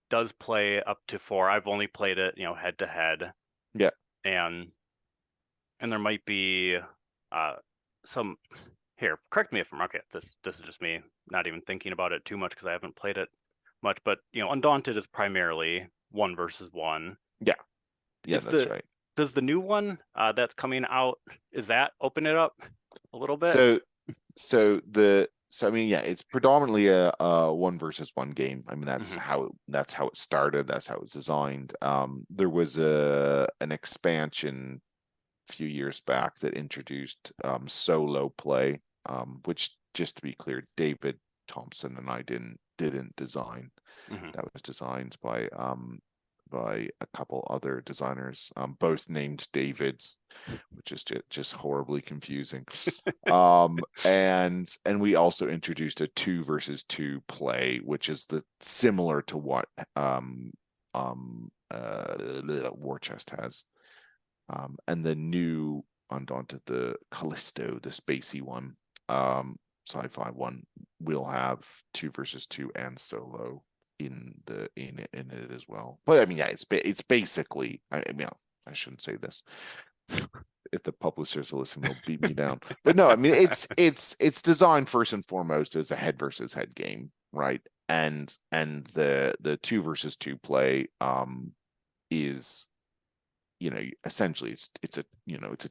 S3: does play up to 4. I've only played it head to head.
S4: Yeah.
S3: And there might be some here. Correct me if I'm wrong. Okay, this is just me not even thinking about it too much because I haven't played it much. But Undaunted is primarily 1 versus 1.
S4: Yeah, that's right.
S3: Does the new one that's coming out, is that open it up a little bit?
S4: So I mean, yeah, it's predominantly a 1 versus 1 game. I mean, that's how it started. That's how it was designed. There was an expansion a few years back that introduced solo play, which, just to be clear, David Thompson and I didn't design. That was designed by a couple other designers, both named Davids, which is just horribly confusing. And we also introduced a 2 versus 2 play, which is similar to what War Chest has. And the new Undaunted, the Callisto, the spacey one, sci-fi one, will have 2 versus 2 and solo in it as well. But I mean, yeah, it's basically, I mean, I shouldn't say this. If the publishers are listening, they'll beat me down. But no, I mean, it's designed first and foremost as a head versus head game, right? And the 2 versus 2 play is, essentially it's a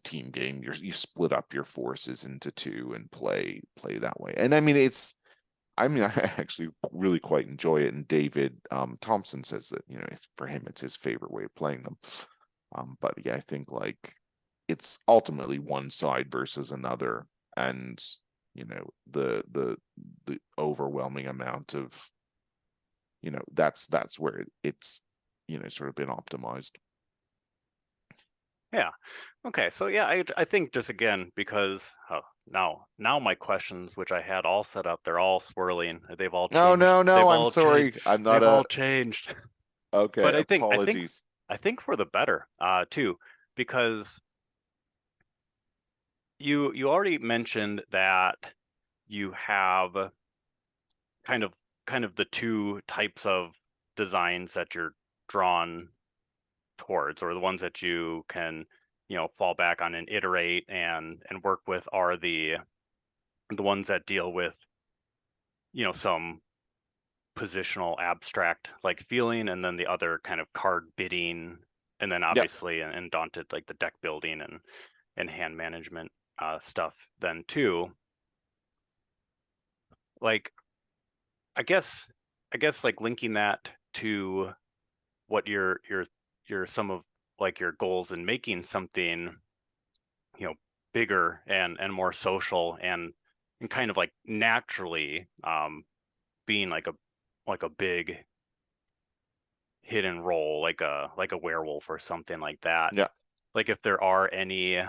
S4: team game. You split up your forces into 2 and play that way. And I mean, I actually really quite enjoy it. And David Thompson says that, for him, it's his favorite way of playing them. But yeah, I think like it's ultimately one side versus another. And, the overwhelming amount of, that's where it's, sort of been optimized.
S3: Yeah. Okay. So yeah, I think just again, because now my questions, which I had all set up, they're all swirling. They've all changed.
S4: No, I'm sorry. I'm not
S3: They've all changed.
S4: Okay,
S3: But
S4: apologies.
S3: I think for the better, too, because you already mentioned that you have kind of the 2 types of designs that you're drawn towards, or the ones that you can fall back on and iterate and work with are the ones that deal with some positional abstract like feeling, and then the other kind of card bidding, and then obviously and Undaunted, like the deck building and hand management stuff then too. Like I guess like linking that to what your some of like your goals in making something bigger and more social and kind of like naturally being like a big hidden role, like a werewolf or something like that.
S4: Yeah.
S3: Like if there are any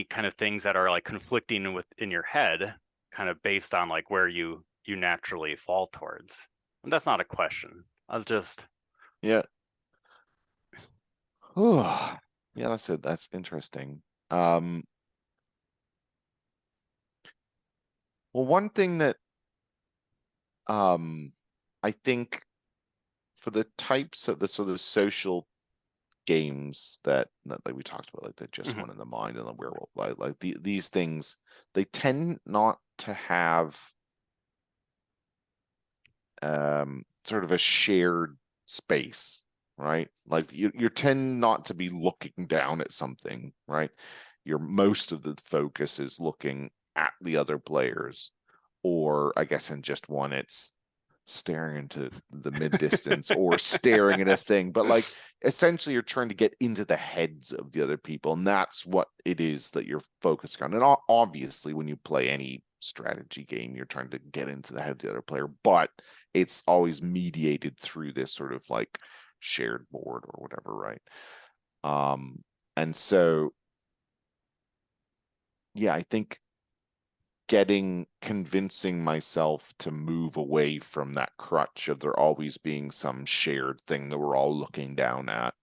S3: kind of things that are like conflicting within your head, kind of based on like where you naturally fall towards. And that's not a question. I was just
S4: Yeah. Oh, yeah, that's interesting. Well, one thing that I think for the types of the sort of social games that like we talked about, like the Just One in the Mind and the Werewolf, like these things, they tend not to have sort of a shared space, right? Like you tend not to be looking down at something, right? Most of the focus is looking at the other players, or I guess in Just One, it's staring into the mid distance or staring at a thing, but like essentially you're trying to get into the heads of the other people, and that's what it is that you're focused on. And obviously when you play any strategy game, you're trying to get into the head of the other player, but it's always mediated through this sort of like shared board or whatever, right? And so yeah, I think convincing myself to move away from that crutch of there always being some shared thing that we're all looking down at,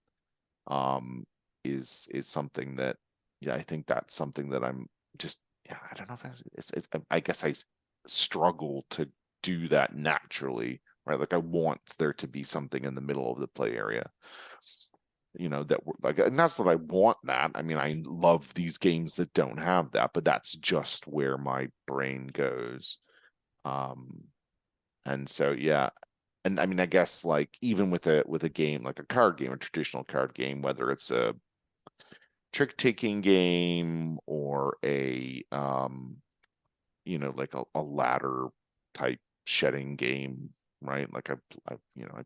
S4: is something that, yeah, I think that's something that I'm just, yeah, I don't know if it's I guess I struggle to do that naturally, right? Like I want there to be something in the middle of the play area, that like, and that's that I want that. I mean, I love these games that don't have that, but that's just where my brain goes. And so yeah, and I mean, I guess like even with a game like a card game, a traditional card game, whether it's a trick-taking game or a like a ladder type shedding game, right? Like I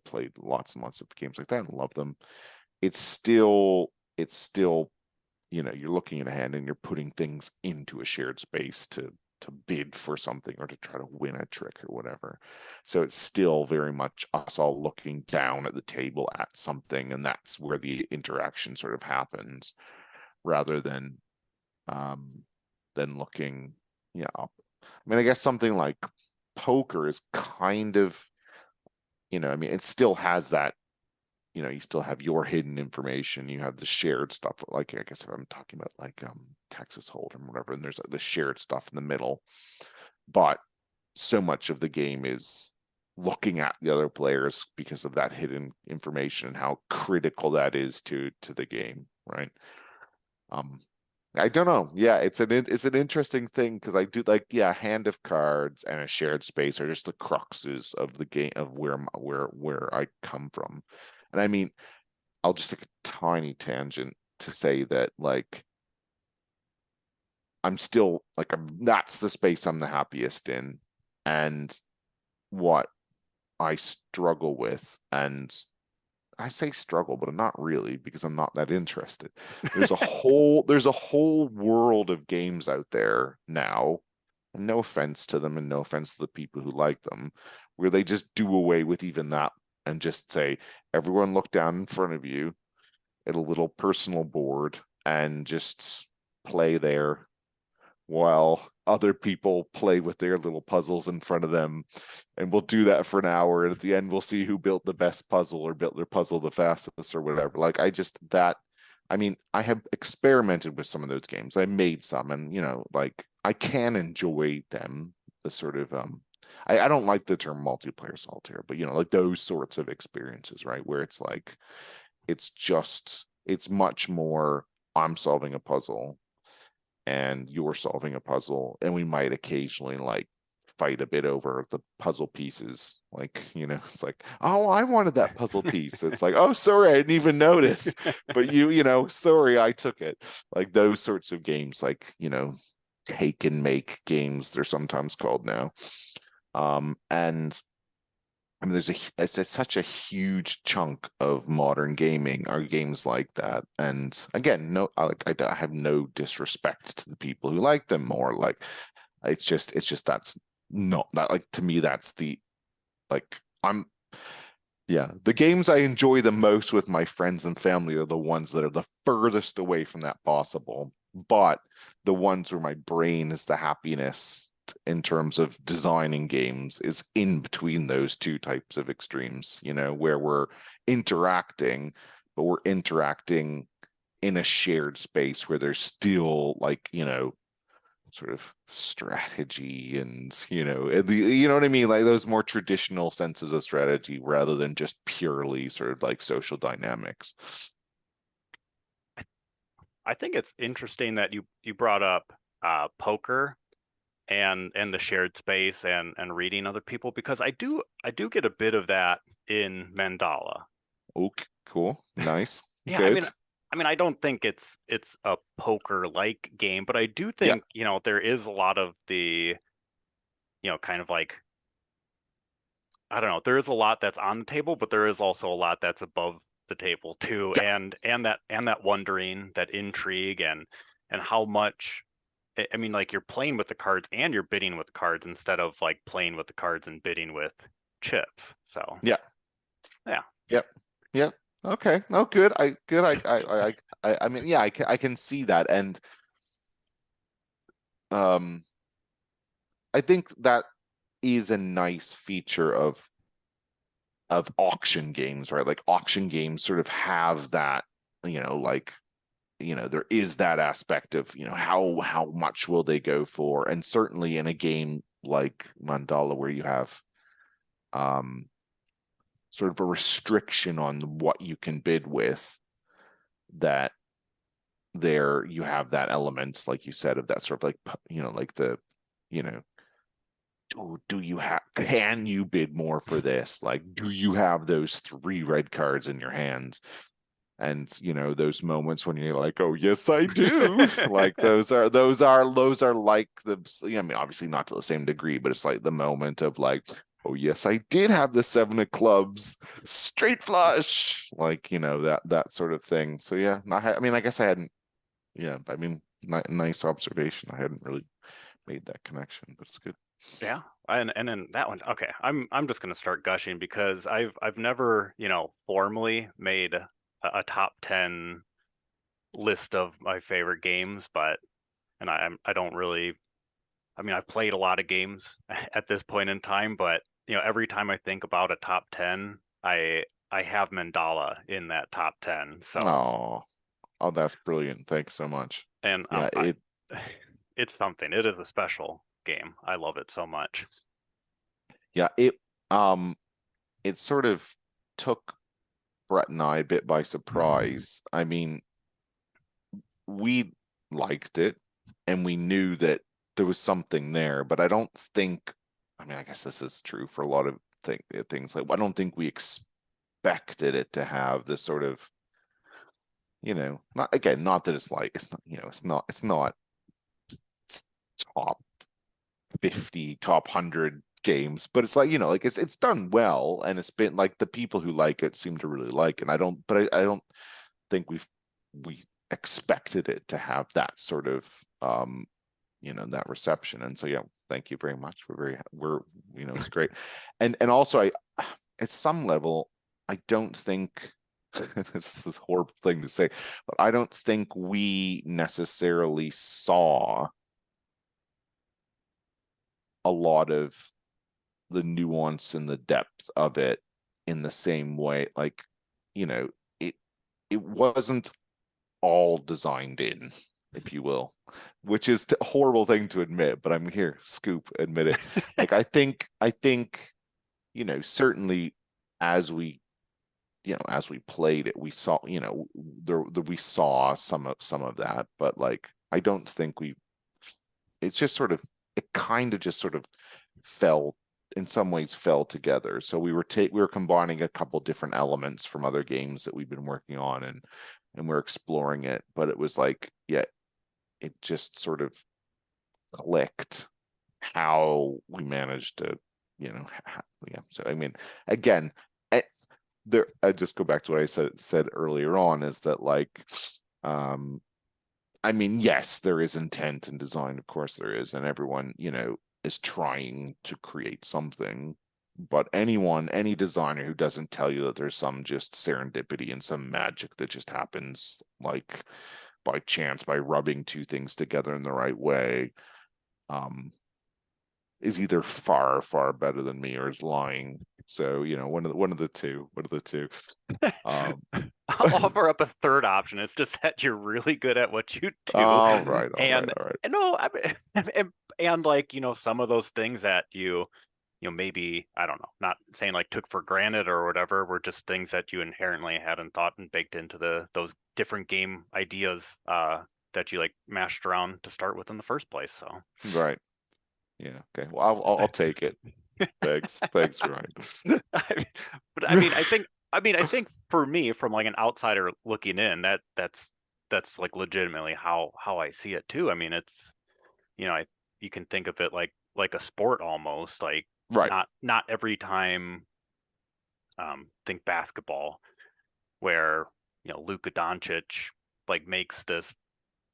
S4: played lots and lots of games like that and love them. It's still you're looking at a hand and you're putting things into a shared space to bid for something or to try to win a trick or whatever. So it's still very much us all looking down at the table at something, and that's where the interaction sort of happens, rather than looking up. I mean, I guess something like poker is kind of, I mean, it still has that, you still have your hidden information, you have the shared stuff, like I guess if I'm talking about like Texas Hold'em or whatever, and there's like the shared stuff in the middle, but so much of the game is looking at the other players because of that hidden information and how critical that is to the game, right? I don't know. Yeah, it's an interesting thing because I do like, yeah, hand of cards and a shared space are just the cruxes of the game of where I come from. And I mean, I'll just take a tiny tangent to say that like I'm still like that's the space I'm the happiest in, and what I struggle with, and I say struggle, but I'm not really, because I'm not that interested. There's a whole world of games out there now, and no offense to them and no offense to the people who like them, where they just do away with even that and just say, everyone look down in front of you at a little personal board and just play there while other people play with their little puzzles in front of them, and we'll do that for an hour, and at the end we'll see who built the best puzzle or built their puzzle the fastest or whatever. Like I mean, I have experimented with some of those games. I made some, and like I can enjoy them. The sort of I don't like the term multiplayer solitaire, but like those sorts of experiences, right? Where it's like it's much more I'm solving a puzzle and you're solving a puzzle, and we might occasionally like fight a bit over the puzzle pieces, like it's like, oh, I wanted that puzzle piece, it's like, oh, sorry, I didn't even notice, but sorry, I took it. Like those sorts of games, like take and make games, they're sometimes called now. And I mean, it's such a huge chunk of modern gaming are games like that. And again, I have no disrespect to the people who like them more. Like, it's just that's not that, like, to me, that's the, like, the games I enjoy the most with my friends and family are the ones that are the furthest away from that possible, but the ones where my brain is the happiness in terms of designing games is in between those two types of extremes, where we're interacting, but we're interacting in a shared space where there's still like, sort of strategy and, you know what I mean? Like those more traditional senses of strategy rather than just purely sort of like social dynamics.
S3: I think it's interesting that you brought up poker and the shared space and reading other people, because I do get a bit of that in Mandala.
S4: Okay, cool, nice.
S3: Yeah,
S4: good.
S3: I mean, I don't think it's a poker-like game, but I do think, there is a lot of the, kind of like I don't know, there is a lot that's on the table, but there is also a lot that's above the table too,
S4: Yeah.
S3: and that wondering, that intrigue, and how much. I mean, like, you're playing with the cards and you're bidding with the cards instead of like playing with the cards and bidding with chips. So
S4: Yeah.
S3: yeah.
S4: Yep. Yep. Okay. No, good. I mean, yeah, I can see that. And I think that is a nice feature of auction games, right? Like auction games sort of have that, like, there is that aspect of, how much will they go for? And certainly in a game like Mandala, where you have sort of a restriction on what you can bid with, that there you have that element, like you said, of that sort of like, like the, do you have, can you bid more for this? Like, do you have those 3 red cards in your hands? And those moments when you're like, oh yes I do. Like those are like the, I mean, obviously not to the same degree, but it's like the moment of like, oh yes I did have the 7 of clubs straight flush, like, that sort of thing. So yeah, I mean, I guess I hadn't, I mean, nice observation. I hadn't really made that connection, but it's good.
S3: Yeah, and then that one. Okay, I'm just gonna start gushing because I've never, formally made a top 10 list of my favorite games, but I don't really. I mean, I've played a lot of games at this point in time, but every time I think about a top 10, I have Mandala in that top 10. So,
S4: Oh, that's brilliant. Thanks so much.
S3: and
S4: Yeah,
S3: it's something. It is a special game. I love it so much.
S4: yeah, it sort of took Brett and I a bit by surprise. I mean, we liked it and we knew that there was something there, but I don't think, I mean, I guess this is true for a lot of things. Like, I don't think we expected it to have this sort of, not that it's like, it's not top 50, top 100 games, but it's like, like it's done well, and it's been like the people who like it seem to really like it. And I don't think we expected it to have that sort of that reception. And so yeah, thank you very much. We're it's great. And also I, at some level, I don't think this is a horrible thing to say, but I don't think we necessarily saw a lot of the nuance and the depth of it in the same way. Like, it wasn't all designed in, if you will, which is a horrible thing to admit, but I'm here, scoop, admit it. Like, I think, certainly as we played it, we saw, we saw some of that, but like, I don't think it's just sort of, it kind of just sort of in some ways fell together. So we were combining a couple different elements from other games that we've been working on, and we're exploring it, but it was like, yeah, it just sort of clicked how we managed to, yeah. So I mean, again, I just go back to what I said earlier on, is that like, I mean, yes, there is intent and design, of course there is, and everyone, is trying to create something. But any designer who doesn't tell you that there's some just serendipity and some magic that just happens like by chance, by rubbing 2 things together in the right way, is either far, far better than me or is lying. So, one of the two.
S3: I'll offer up a third option. It's just that you're really good at what you do.
S4: All right.
S3: And no, I mean, and like, some of those things that you maybe, I don't know, not saying like took for granted or whatever, were just things that you inherently hadn't thought and baked into those different game ideas that you like mashed around to start with in the first place. So
S4: right. Yeah. Okay. Well, I'll take it. Thanks, Ryan.
S3: But I mean, I think for me, from like an outsider looking in, that's like legitimately how I see it too. I mean, it's, you can think of it like a sport almost. Like,
S4: Right.
S3: Not every time. Think basketball, where Luka Doncic like makes this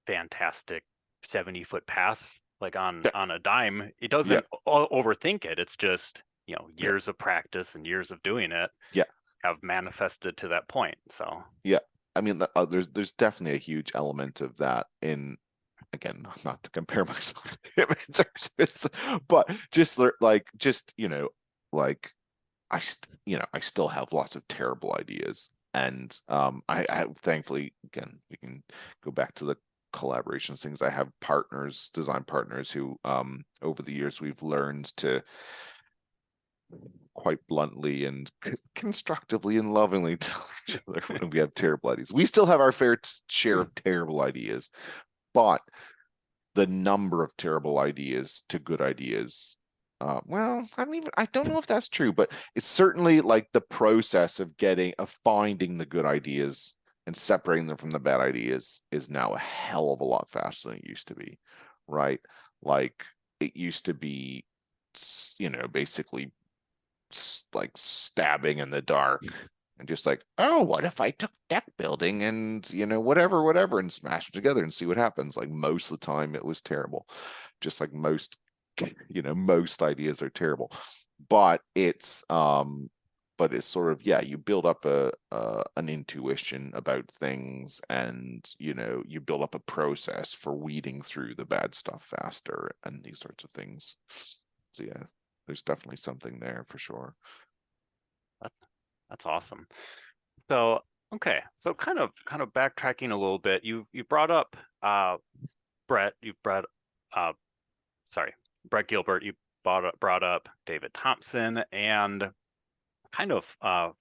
S3: fantastic 70-foot pass like on a dime. It
S4: Yeah.
S3: doesn't overthink it. It's just
S4: Yeah.
S3: years of practice and years of doing it.
S4: Yeah.
S3: Have manifested to that point. So
S4: yeah, I mean, there's definitely a huge element of that in, again, not to compare myself to him in terms of his, but just like like I still have lots of terrible ideas, and I thankfully, again, we can go back to the collaboration things. I have partners, design partners, who over the years we've learned to quite bluntly and constructively and lovingly tell each other when we have terrible ideas. We still have our fair share of terrible ideas, but the number of terrible ideas to good ideas, well, I don't know if that's true, but it's certainly like the process of finding the good ideas and separating them from the bad ideas is now a hell of a lot faster than it used to be, right? Like, it used to be, basically like stabbing in the dark and just like, oh, what if I took deck building and whatever and smash them together and see what happens. Like, most of the time it was terrible, just like most ideas are terrible, but it's sort of, yeah, you build up an intuition about things, and you build up a process for weeding through the bad stuff faster and these sorts of things. So yeah, there's definitely something there for sure.
S3: that's awesome. So okay, so kind of backtracking a little bit. You brought up Brett. Brett Gilbert. You brought up David Thompson, and kind of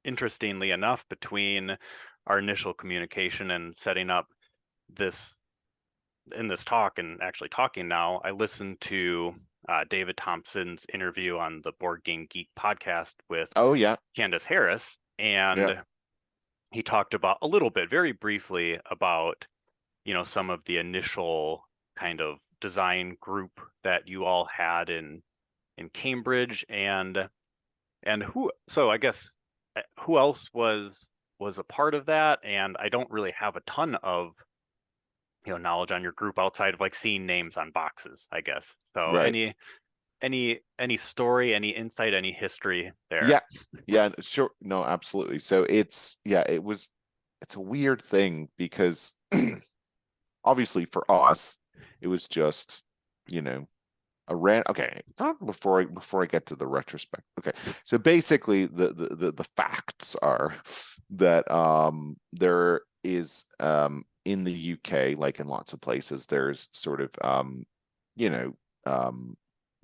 S3: interestingly enough, between our initial communication and setting up this talk and actually talking now, I listened to David Thompson's interview on the Board Game Geek podcast with Candace Harris, and he talked about a little bit, very briefly, about some of the initial kind of design group that you all had in Cambridge, and so I guess who else was a part of that. And I don't really have a ton of knowledge on your group outside of like seeing names on boxes, I guess. So
S4: right.
S3: any story, any insight, any history there?
S4: Yeah, sure. No, absolutely. So it's a weird thing because obviously for us it was just okay, before I get to the retrospect. Okay, so basically the facts are that there is in the UK, like in lots of places, there's sort of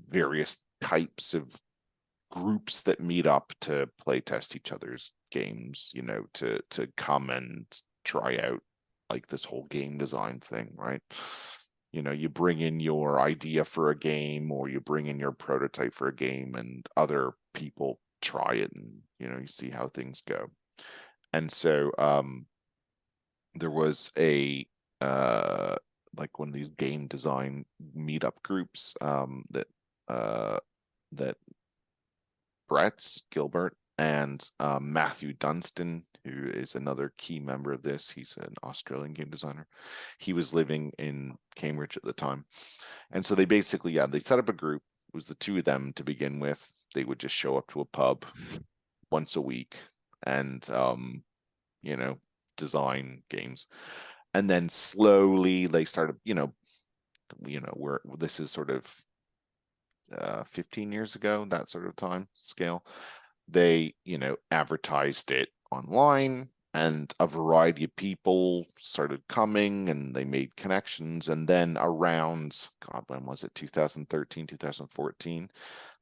S4: various types of groups that meet up to play test each other's games, to come and try out like this whole game design thing, right? You bring in your idea for a game, or you bring in your prototype for a game, and other people try it, and you see how things go. And so there was a like one of these game design meetup groups that Brett Gilbert and Matthew Dunstan, who is another key member of this. He's an Australian game designer. He was living in Cambridge at the time. And so they basically, they set up a group. It was the two of them to begin with. They would just show up to a pub once a week and, design games. And then slowly they started, this is sort of 15 years ago, that sort of time scale. They, advertised it online, and a variety of people started coming, and they made connections. And then around, God, when was it? 2013, 2014.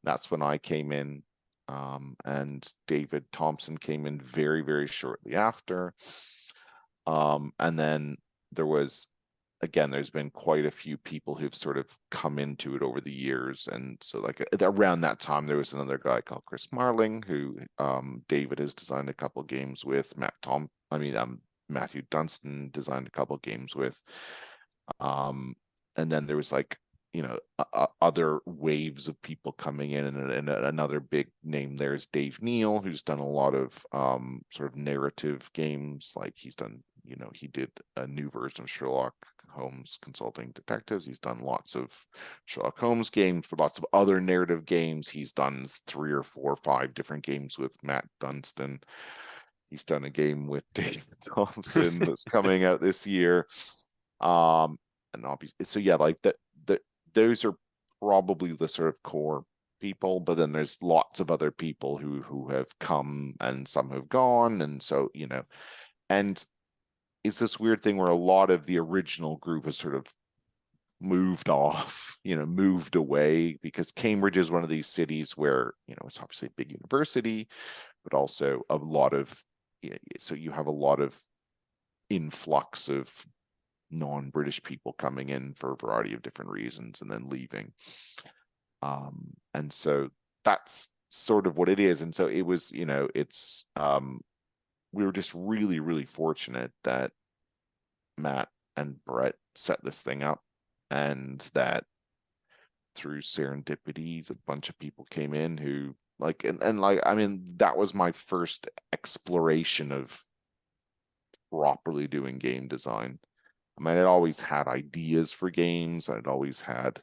S4: That's when I came in, and David Thompson came in very, very shortly after. And then there was, again, there's been quite a few people who've sort of come into it over the years. And so like around that time, there was another guy called Chris Marling, who David has designed a couple of games with. Matthew Dunstan designed a couple of games with. And then there was like, other waves of people coming in, and another big name there is Dave Neal, who's done a lot of sort of narrative games. Like he's done, he did a new version of Sherlock Holmes Consulting Detectives. He's done lots of Sherlock Holmes games, for lots of other narrative games. He's done 3 or 4 or 5 different games with Matt Dunstan. He's done a game with David Thompson that's coming out this year. And obviously, so yeah, like those are probably the sort of core people, but then there's lots of other people who have come, and some have gone, and so and it's this weird thing where a lot of the original group has sort of moved off, moved away, because Cambridge is one of these cities where it's obviously a big university, but also a lot of, so you have a lot of influx of non-British people coming in for a variety of different reasons and then leaving. And so that's sort of what it is. And so it was, it's we were just really, really fortunate that Matt and Brett set this thing up, and that through serendipity, a bunch of people came in who that was my first exploration of properly doing game design. I'd always had ideas for games. I'd always had,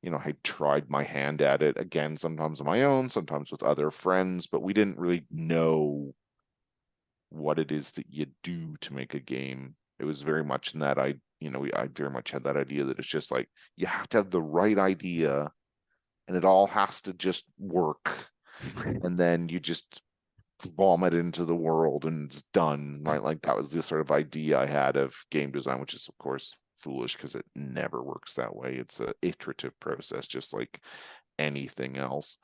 S4: I tried my hand at it, again, sometimes on my own, sometimes with other friends, but we didn't really know what it is that you do to make a game. It was very much in that I very much had that idea that it's just like, you have to have the right idea and it all has to just work. And then you just vomit into the world and it's done, right? Like that was the sort of idea I had of game design, which is of course foolish because it never works that way. It's an iterative process, just like anything else.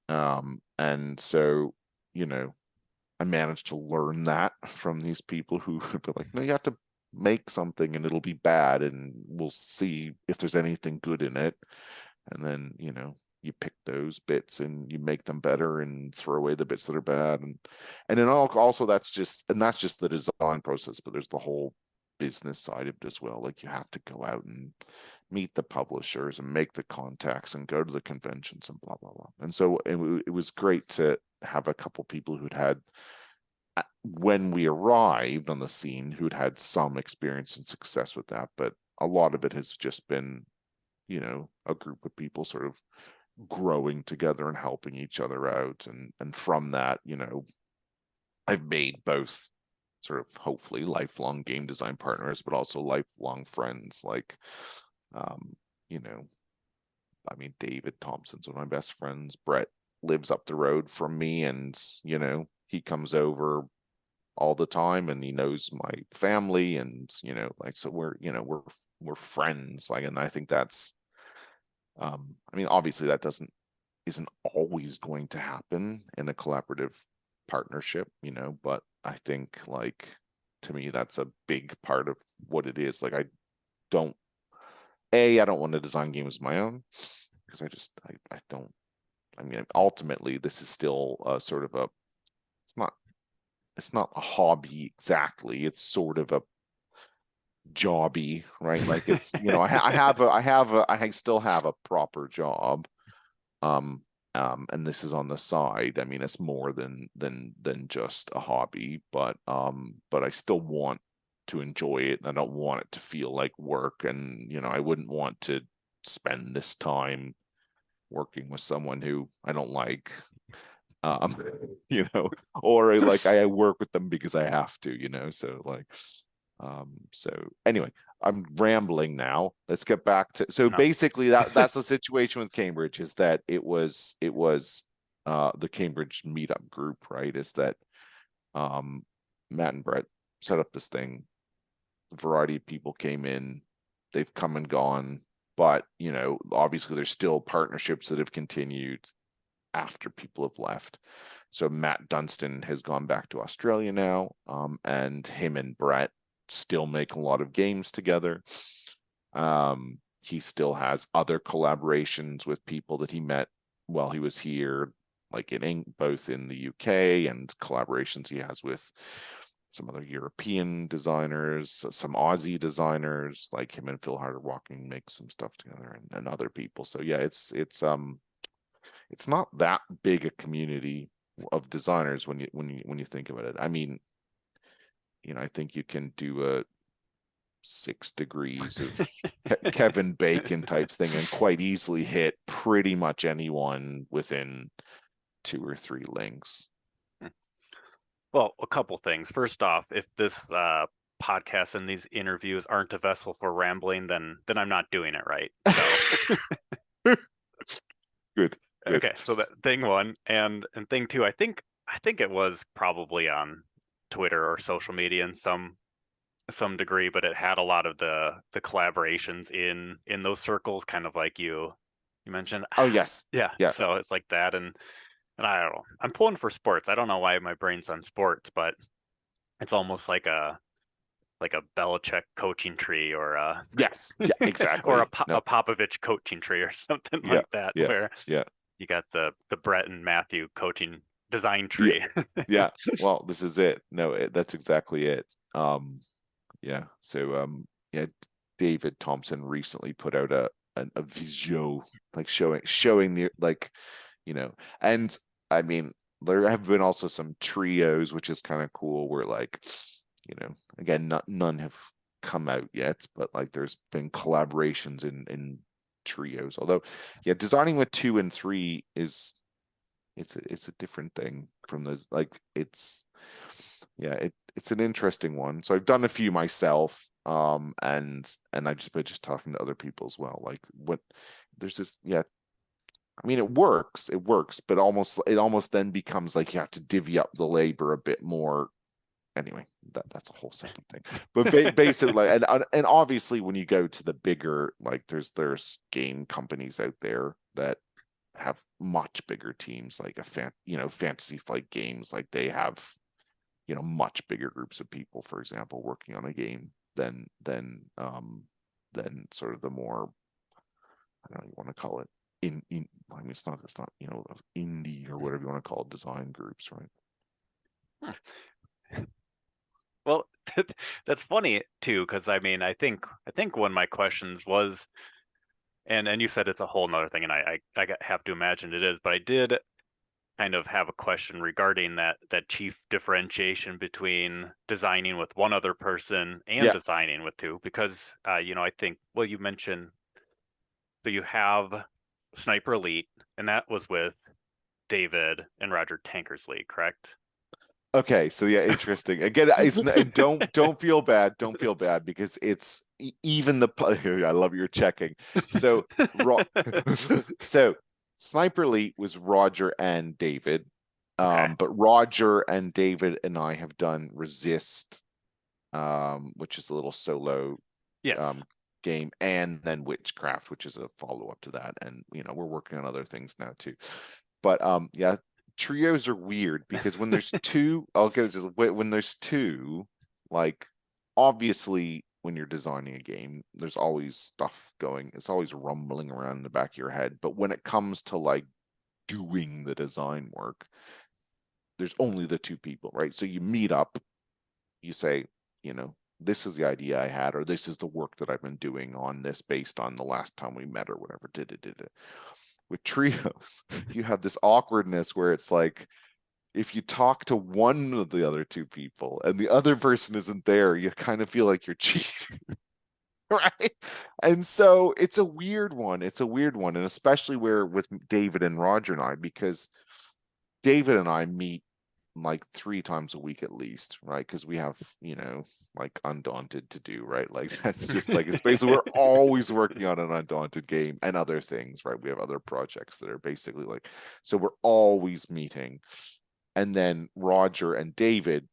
S4: And so, I managed to learn that from these people who be like, no, you have to make something and it'll be bad and we'll see if there's anything good in it. And then, you pick those bits and you make them better and throw away the bits that are bad. And then also that's just the design process, but there's the whole business side of it as well. Like you have to go out and meet the publishers and make the contacts and go to the conventions and blah, blah, blah. And so it was great to have a couple people who'd had, when we arrived on the scene, who'd had some experience and success with that. But a lot of it has just been, a group of people sort of growing together and helping each other out. And from that, I've made both sort of hopefully lifelong game design partners, but also lifelong friends. Like, David Thompson's one of my best friends. Brett lives up the road from me, and, he comes over all the time and he knows my family, and, so we're friends. Like, and I think that's, obviously that isn't always going to happen in a collaborative partnership, but I think, like, to me, that's a big part of what it is. Like, I don't want to design games of my own, because I don't, ultimately this is still sort of it's not a hobby exactly. It's sort of a jobby, right? Like it's, I still have a proper job. And this is on the side. It's more than just a hobby, but I still want to enjoy it. I don't want it to feel like work, and I wouldn't want to spend this time working with someone who I don't like. Or like I work with them because I have to, so like, so anyway, I'm rambling now. Let's get back to, so basically that's the situation with Cambridge, is that it was the Cambridge meetup group, right? Is that Matt and Brett set up this thing. A variety of people came in, they've come and gone, but obviously there's still partnerships that have continued after people have left. So Matt Dunstan has gone back to Australia now, and him and Brett still make a lot of games together. He still has other collaborations with people that he met while he was here, like both in the UK, and collaborations he has with some other European designers, some Aussie designers, like him and Phil Harder-Walking make some stuff together, and other people. So yeah, it's not that big a community of designers when you think about it. I mean, I think you can do a 6 degrees of Kevin Bacon type thing and quite easily hit pretty much anyone within 2 or 3 links.
S3: Well, a couple things. First off, if this podcast and these interviews aren't a vessel for rambling, then I'm not doing it right. So.
S4: Good.
S3: Okay, so that thing one, and thing two, I think it was probably on Twitter or social media in some degree, but it had a lot of the collaborations in those circles, kind of like you mentioned.
S4: Oh yes.
S3: Yeah. So it's like that, and I don't know. I'm pulling for sports. I don't know why my brain's on sports, but it's almost like a Belichick coaching tree, or a
S4: yes, yeah, exactly,
S3: or a Popovich coaching tree, or something like that, where you got the Brett and Matthew coaching design tree.
S4: Yeah. Well, this is it. No, that's exactly it. So David Thompson recently put out a video, like showing the, like, and I mean, there have been also some trios, which is kind of cool, where, like, again, none have come out yet, but like there's been collaborations in trios. Although, designing with 2 and 3 is it's a different thing from those. Like, it's an interesting one. So I've done a few myself, and I've just been talking to other people as well. Like, what there's this, I mean, it works, but it almost then becomes like you have to divvy up the labor a bit more. Anyway, that's a whole separate thing. But basically, and obviously, when you go to the bigger, like, there's game companies out there that have much bigger teams, like Fantasy Flight Games, like they have much bigger groups of people, for example, working on a game than sort of the more, I don't know, you want to call it I mean, it's not indie or whatever you want to call it, design groups, right?
S3: Well, that's funny too, because I mean, I think one of my questions was, and you said it's a whole nother thing, and I have to imagine it is, but I did kind of have a question regarding that chief differentiation between designing with one other person and designing with 2, because I think, well, you mentioned, so you have Sniper Elite, and that was with David and Roger Tankersley, correct?
S4: Okay, so interesting. Again, don't feel bad. Don't feel bad, because it's even the I love your checking. So so Sniper Elite was Roger and David, but Roger and David and I have done Resist, which is a little solo game, and then Witchcraft, which is a follow-up to that, and we're working on other things now too. But trios are weird, because when there's 2, when there's 2, like, obviously when you're designing a game, there's always stuff going, it's always rumbling around in the back of your head. But when it comes to like doing the design work, there's only the 2 people, right? So you meet up, you say, this is the idea I had, or this is the work that I've been doing on this based on the last time we met, or whatever. With trios, you have this awkwardness where it's like, if you talk to one of the other 2 people and the other person isn't there, you kind of feel like you're cheating. Right? And so it's a weird one. And especially with David and Roger and I, because David and I meet like 3 times a week at least, right? Because we have, like Undaunted to do, right? Like, that's just like, it's basically, we're always working on an Undaunted game and other things, right? We have other projects that are basically like, so we're always meeting. And then Roger and David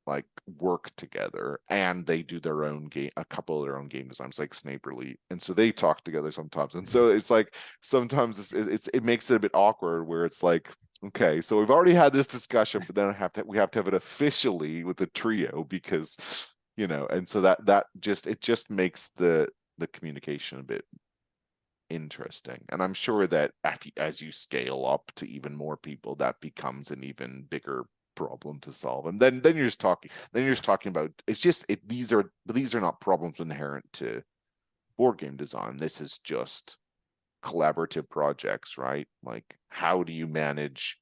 S4: like work together, and they do their own game, a couple of their own game designs, like Sniper Elite, and so they talk together sometimes. And so it's like, sometimes it makes it a bit awkward, where it's like, okay, so we've already had this discussion, but then we have to have it officially with the trio, because and so that just makes the communication a bit interesting. And I'm sure that as you scale up to even more people, that becomes an even bigger problem to solve. And then you're just talking about, these are not problems inherent to board game design. This is just collaborative projects, right? Like, how do you manage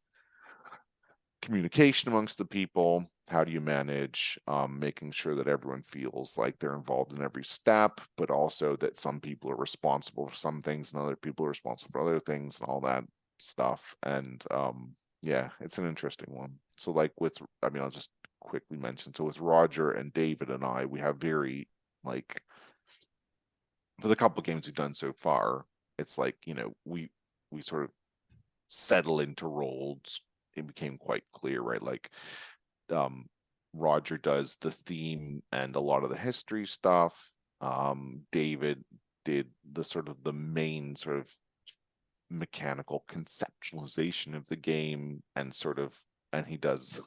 S4: communication amongst the people? How do you manage making sure that everyone feels like they're involved in every step, but also that some people are responsible for some things and other people are responsible for other things and all that stuff. And yeah, it's an interesting one. So like I'll just quickly mention, so with Roger and David and I, we have very, like, for the couple of games we've done so far, it's like, we sort of settle into roles. It became quite clear, right? Like, Roger does the theme and a lot of the history stuff. David did the main sort of mechanical conceptualization of the game, and he does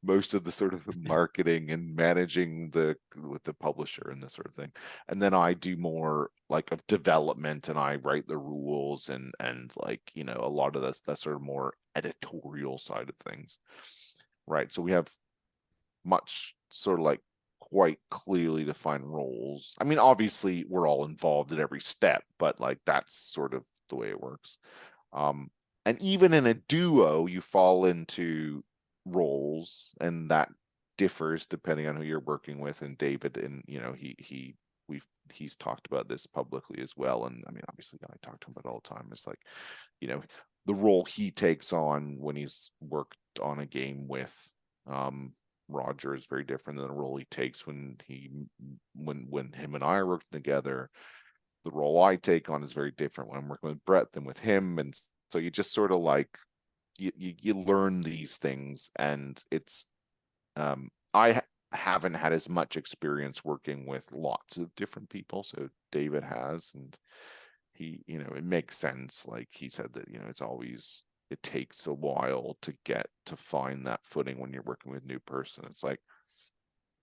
S4: most of the sort of marketing and managing with the publisher and this sort of thing. And then I do more like of development, and I write the rules and like, a lot of that sort of more editorial side of things. Right. So we have much sort of like quite clearly defined roles. I mean, obviously we're all involved at every step, but like that's sort of the way it works. And even in a duo, you fall into roles, and that differs depending on who you're working with. And David, and he's talked about this publicly as well. And I mean, obviously I talk to him about it all the time. It's like, the role he takes on when he's worked on a game with Roger is very different than the role he takes when him and I are working together. The role I take on is very different when I'm working with Brett than with him. And so you just sort of like, you learn these things. And it's, I haven't had as much experience working with lots of different people. So David has, and he, it makes sense. Like he said that, it takes a while to find that footing when you're working with a new person. It's like,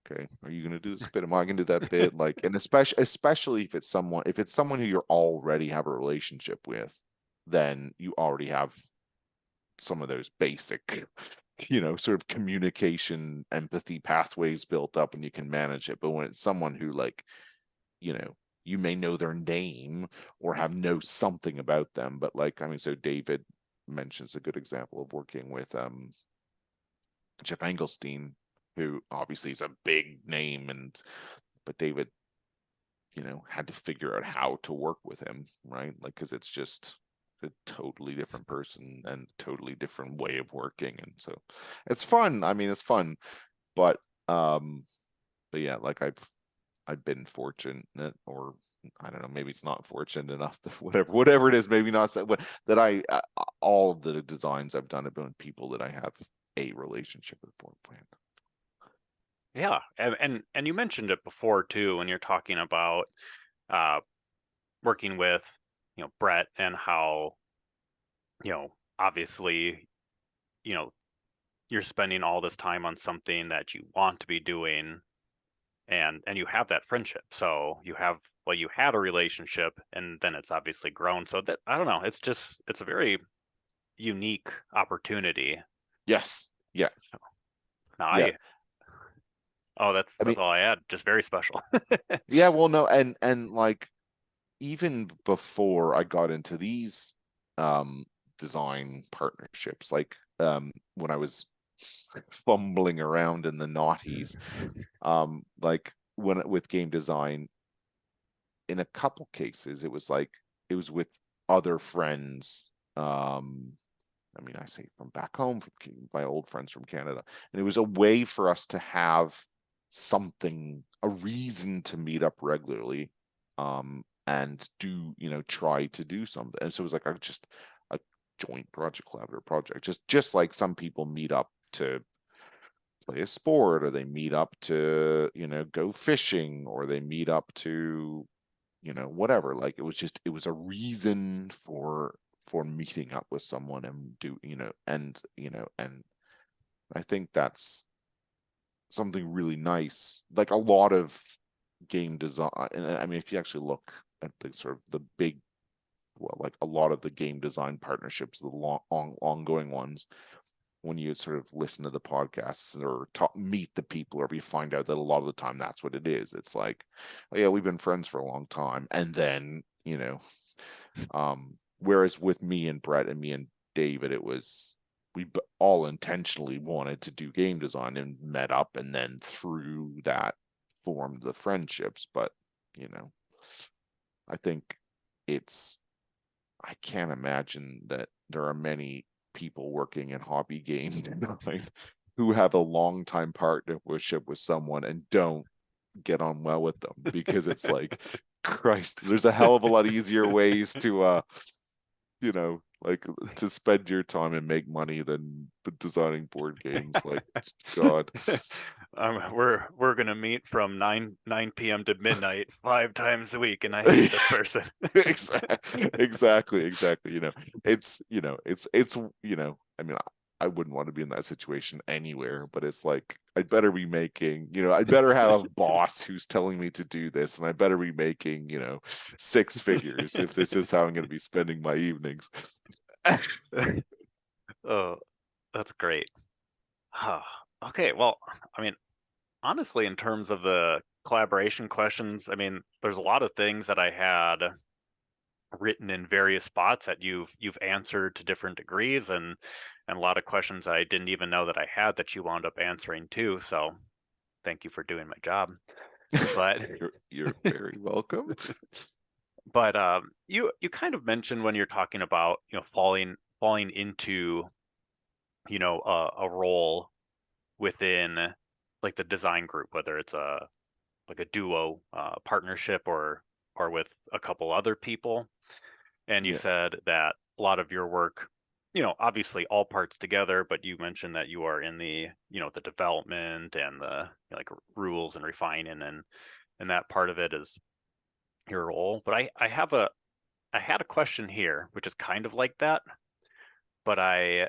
S4: okay, are you going to do this bit? Am I going to do that bit? Like, and especially if it's someone who you already have a relationship with, then you already have some of those basic, sort of communication, empathy pathways built up, and you can manage it. But when it's someone who, like, you may know their name or know something about them, but like, I mean, so David mentions a good example of working with Jeff Engelstein, who obviously is a big name, but David, had to figure out how to work with him, right? Like, because it's just a totally different person and totally different way of working, and so it's fun. I mean, it's fun, but yeah, like I've been fortunate, or I don't know, maybe it's not fortunate enough, whatever it is, maybe not so, but that all of the designs I've done have been with people that I have a relationship with beforehand.
S3: Yeah, and you mentioned it before too when you're talking about working with Brett, and how obviously you're spending all this time on something that you want to be doing, and you have that friendship, so you had a relationship, and then it's obviously grown. So that, I don't know, it's a very unique opportunity.
S4: Yes. Yeah.
S3: So now
S4: yeah.
S3: that's all I had. Just very special.
S4: Yeah. Well, no, and like, even before I got into these design partnerships, like when I was fumbling around in the noughties, like with game design, in a couple cases it was with other friends. I mean, I say from back home, from my old friends from Canada, and it was a way for us to have a reason to meet up regularly, and do, try to do something. And so it was like a joint project, collaborative project, just like some people meet up to play a sport, or they meet up to, go fishing, or they meet up to, whatever. Like, it was a reason for meeting up with someone and and I think that's something really nice. Like, a lot of game design, and I mean, if you actually look at the sort of the big, like a lot of the game design partnerships, the ongoing ones, when you sort of listen to the podcasts or meet the people, or you find out that a lot of the time that's what it is. It's like, oh yeah, we've been friends for a long time, and then whereas with me and Brett and me and David, it was we all intentionally wanted to do game design and met up, and then through that formed the friendships. But I think I can't imagine that there are many people working in hobby game design who have a long time partnership with someone and don't get on well with them, because it's like, Christ, there's a hell of a lot easier ways to like to spend your time and make money than designing board games. Like, God.
S3: We're gonna meet from 9 p.m. to midnight 5 times a week, and I hate this person.
S4: Exactly. It's I mean, I wouldn't want to be in that situation anywhere, but it's like, I'd better be making, I'd better have a boss who's telling me to do this, and I better be making, 6 figures if this is how I'm going to be spending my evenings.
S3: Oh, that's great. Okay, well, I mean, honestly, in terms of the collaboration questions, I mean, there's a lot of things that I had written in various spots that you've answered to different degrees, and a lot of questions I didn't even know that I had that you wound up answering too. So thank you for doing my job. But
S4: you're very welcome.
S3: But you kind of mentioned when you're talking about falling into a role within like the design group, whether it's a duo partnership or with a couple other people. And you said that a lot of your work, obviously all parts together, but you mentioned that you are in the the development and the like rules and refining, and that part of it is your role. But I had a question here, which is kind of like that, but I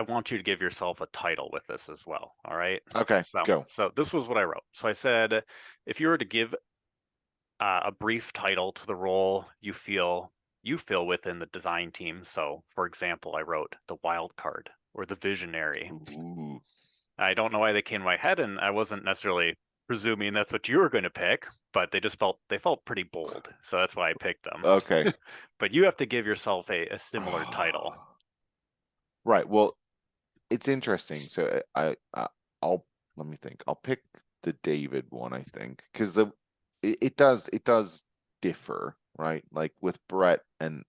S3: want you to give yourself a title with this as well. All right.
S4: Okay, go.
S3: So this was what I wrote. So I said, if you were to give a brief title to the role you feel within the design team. So, for example, I wrote the wild card or the visionary.
S4: Ooh.
S3: I don't know why they came to my head, and I wasn't necessarily presuming that's what you were going to pick, but they felt pretty bold, so that's why I picked them.
S4: Okay.
S3: But you have to give yourself a similar title.
S4: Right. Well, it's interesting. So I'll let me think. I'll pick the David one, I think, because it does differ, right? Like with Brett and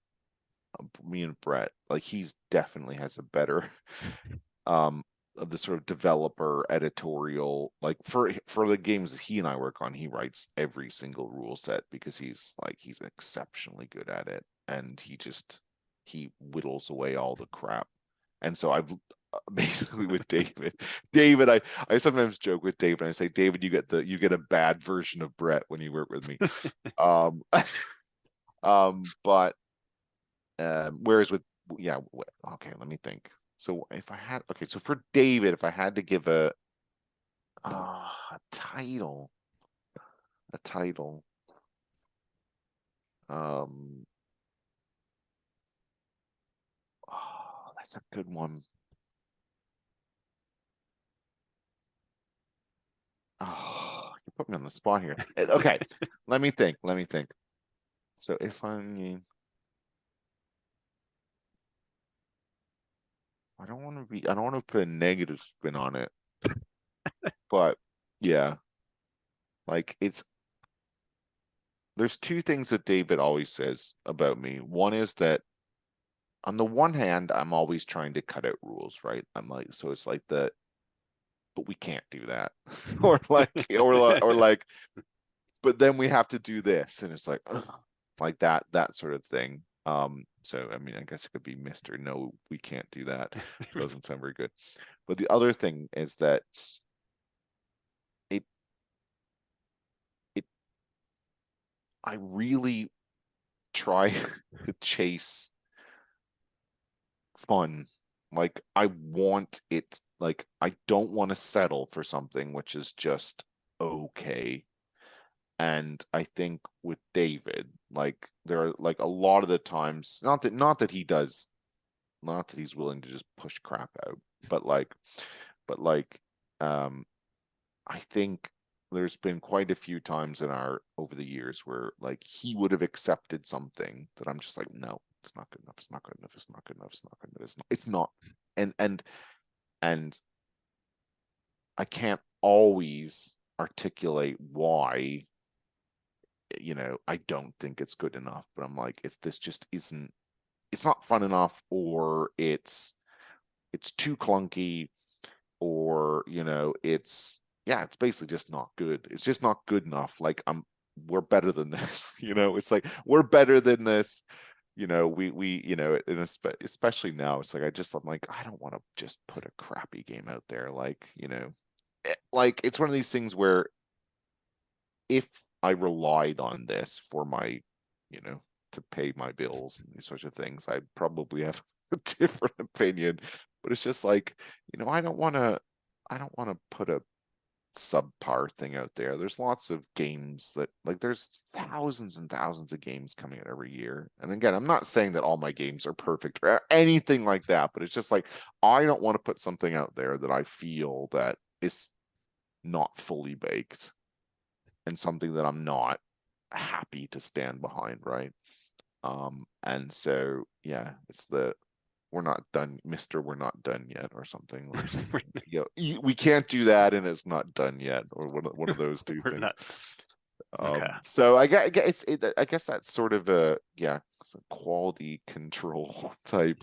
S4: me and Brett, like he's definitely has a better of the sort of developer editorial, like for the games that he and I work on, he writes every single rule set because he's exceptionally good at it, and he whittles away all the crap. And so I've basically with David, I sometimes joke with David, and I say, David, you get a bad version of Brett when you work with me. But whereas with okay, let me think. So so for David, if I had to give a title, that's a good one. Oh, you put me on the spot here. Okay, let me think. So if I don't want to put a negative spin on it, but yeah, like there's 2 things that David always says about me. One is that on the one hand, I'm always trying to cut out rules, right? I'm like, so it's like but we can't do that, or like, but then we have to do this, and it's like, ugh, like that sort of thing. So I mean, I guess it could be Mr. No, we can't do that. It doesn't sound very good. But the other thing is that I really try to chase fun. Like I want it, like I don't want to settle for something which is just okay. And I think with David, like there are like a lot of the times, not that he's willing to just push crap out, but like, I think there's been quite a few times over the years where like he would have accepted something that I'm just like, no, it's not good enough. It's not good enough. It's not good enough. It's not good enough. It's not. And I can't always articulate why, I don't think it's good enough, but I'm like, this just isn't, it's not fun enough, or it's too clunky, or, it's basically just not good. It's just not good enough. Like we're better than this, it's like, we're better than this. And especially now, it's like, I'm like, I don't want to just put a crappy game out there. Like, like it's one of these things where if I relied on this for my, to pay my bills and these sorts of things, I'd probably have a different opinion. But it's just like, I don't want to put a subpar thing out there. There's lots of games that, like, there's thousands and thousands of games coming out every year. And again, I'm not saying that all my games are perfect or anything like that, but it's just like, I don't want to put something out there that I feel that is not fully baked and something that I'm not happy to stand behind, right? And so it's we're not done, Mr. We're not done yet, or something, or something. We can't do that, and it's not done yet, or one of those two things.
S3: Okay.
S4: So I guess that's sort of a quality control type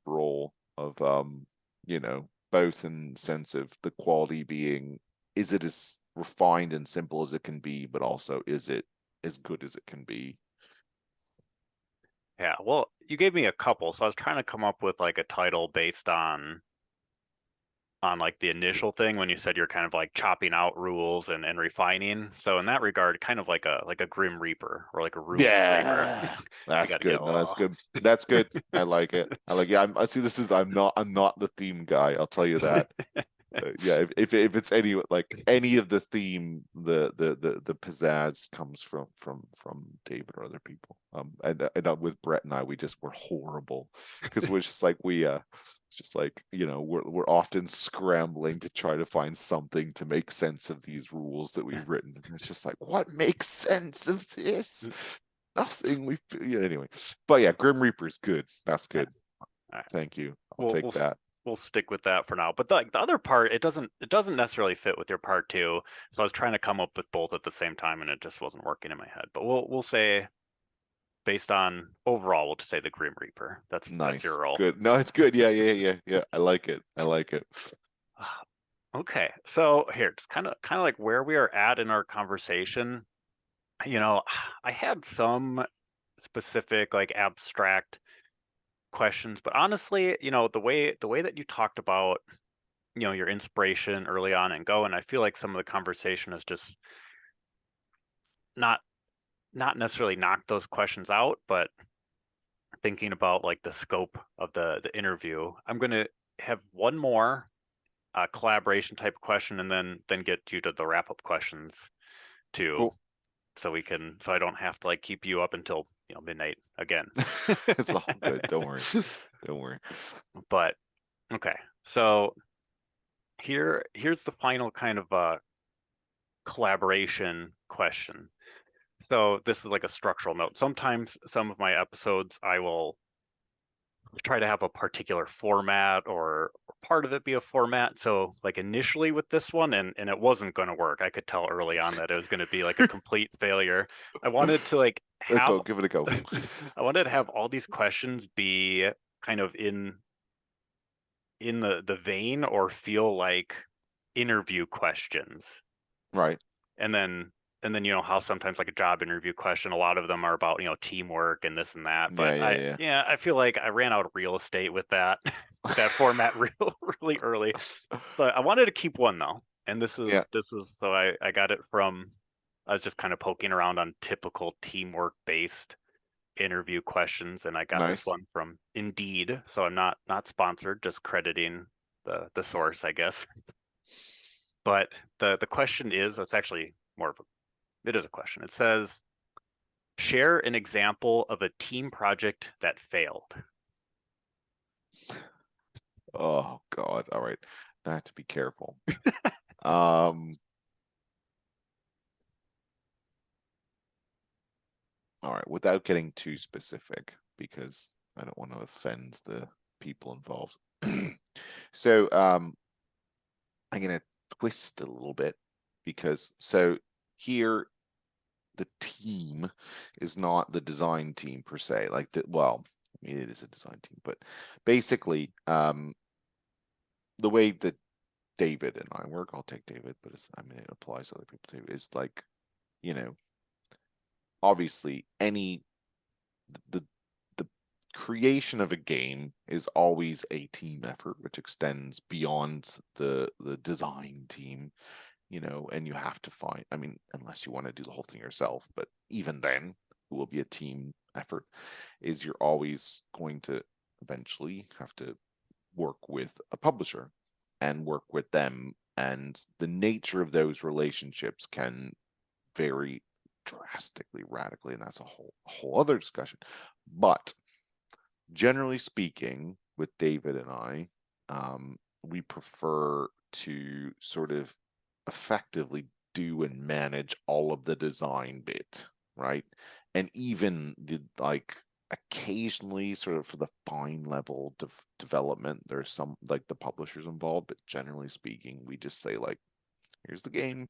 S4: role of both in the sense of the quality being, is it as refined and simple as it can be, but also is it as good as it can be?
S3: Yeah, well, you gave me a couple, so I was trying to come up with like a title based on like the initial thing when you said you're kind of like chopping out rules and refining. So in that regard, kind of like a Grim Reaper or like a Rules Reaper.
S4: That's good. No, that's good. That's good. I like it. I see. I'm not the theme guy. I'll tell you that. If it's any of the theme, the pizzazz comes from David or other people. And with Brett and I, we're horrible because we're just like we're often scrambling to try to find something to make sense of these rules that we've written. And it's just like, what makes sense of this? Nothing. Anyway. But yeah, Grim Reaper's good. That's good.
S3: Right.
S4: Thank you. I'll take that.
S3: We'll stick with that for now. But the other part, it doesn't necessarily fit with your part two. So I was trying to come up with both at the same time, and it just wasn't working in my head. But we'll say, based on overall, we'll just say the Grim Reaper. That's
S4: nice.
S3: That's your role.
S4: Good. No, it's good. Yeah. I like it.
S3: Okay, so here, just kind of like where we are at in our conversation. I had some specific like abstract questions, but honestly, the way that you talked about, your inspiration early on and Go, and I feel like some of the conversation is just not necessarily knock those questions out, but thinking about like the scope of the interview. I'm gonna have one more collaboration type of question, and then get you to the wrap up questions too.
S4: Cool.
S3: So I don't have to like keep you up until midnight again.
S4: It's all good. Don't worry.
S3: But okay, so here's the final kind of collaboration question. So this is like a structural note. Sometimes some of my episodes I will try to have a particular format or part of it be a format. So like initially with this one, and it wasn't going to work. I could tell early on that it was going to be like a complete failure. I wanted to like
S4: give it a go.
S3: I wanted to have all these questions be kind of in the vein or feel like interview questions.
S4: Right.
S3: And then how sometimes like a job interview question, a lot of them are about teamwork and this and that. But I feel like I ran out of real estate with that format really early. But I wanted to keep one though, and this is so I got it from, I was just kind of poking around on typical teamwork based interview questions, and I got this one from Indeed. So I'm not sponsored, just crediting the source, I guess. But the question is, it's actually more of it is a question. It says, share an example of a team project that failed.
S4: Oh God. All right. I have to be careful. All right, without getting too specific, because I don't want to offend the people involved. So I'm gonna twist a little bit, because so here the team is not the design team per se. Like well, I mean, it is a design team, but basically, the way that David and I work, I'll take David, but I mean, it applies to other people too, is like, you know, obviously the creation of a game is always a team effort, which extends beyond the design team, you know, and you have to find, I mean, unless you want to do the whole thing yourself, but even then it will be a team effort, is you're always going to eventually have to work with a publisher and work with them, and the nature of those relationships can vary drastically, radically, and that's a whole other discussion. But generally speaking, with David and I, we prefer to sort of effectively do and manage all of the design bit, right? And even the like occasionally sort of for the fine level development, there's some like the publishers involved, but generally speaking, we just say like, here's the game,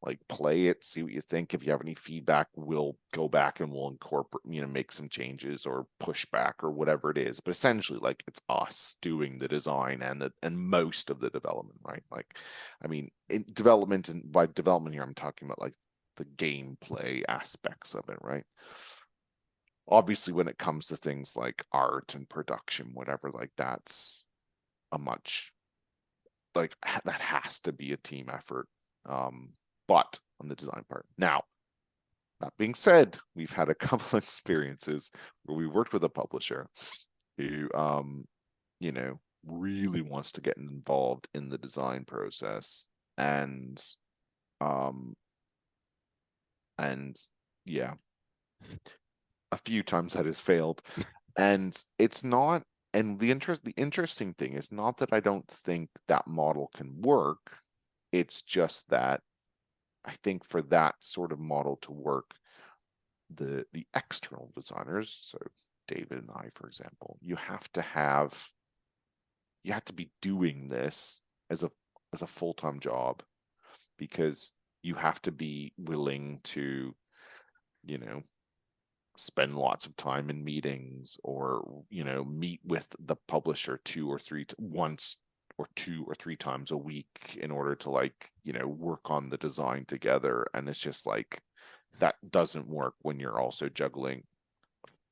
S4: like play it, see what you think. If you have any feedback, we'll go back and we'll incorporate, you know, make some changes or push back or whatever it is. But essentially, like, it's us doing the design and most of the development, right? Like, I mean, in development, and by development here, I'm talking about like the gameplay aspects of it, right? Obviously, when it comes to things like art and production, whatever, like that's a much like that has to be a team effort. But on the design part. Now, that being said, we've had a couple of experiences where we worked with a publisher who, you know, really wants to get involved in the design process, and yeah, a few times that has failed, and it's not. And the interesting thing is not that I don't think that model can work. It's just that I think for that sort of model to work, the external designers, so David and I, for example, you have to be doing this as a full-time job, because you have to be willing to, you know, spend lots of time in meetings, or, you know, meet with the publisher once or 2 or 3 times a week in order to, like, you know, work on the design together. And it's just like, that doesn't work when you're also juggling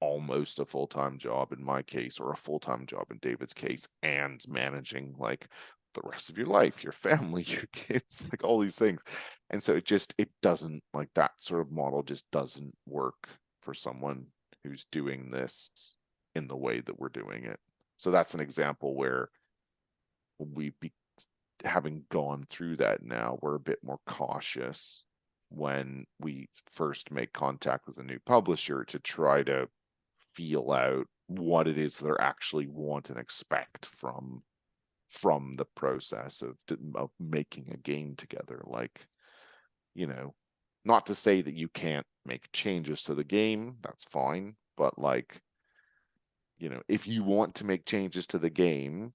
S4: almost a full-time job in my case, or a full-time job in David's case, and managing like the rest of your life, your family, your kids, like all these things. And so it doesn't, like, that sort of model just doesn't work for someone who's doing this in the way that we're doing it. So that's an example where having gone through that now, we're a bit more cautious when we first make contact with a new publisher to try to feel out what it is they're actually want and expect from the process of making a game together. Like, you know, not to say that you can't make changes to the game, that's fine, but like, you know, if you want to make changes to the game,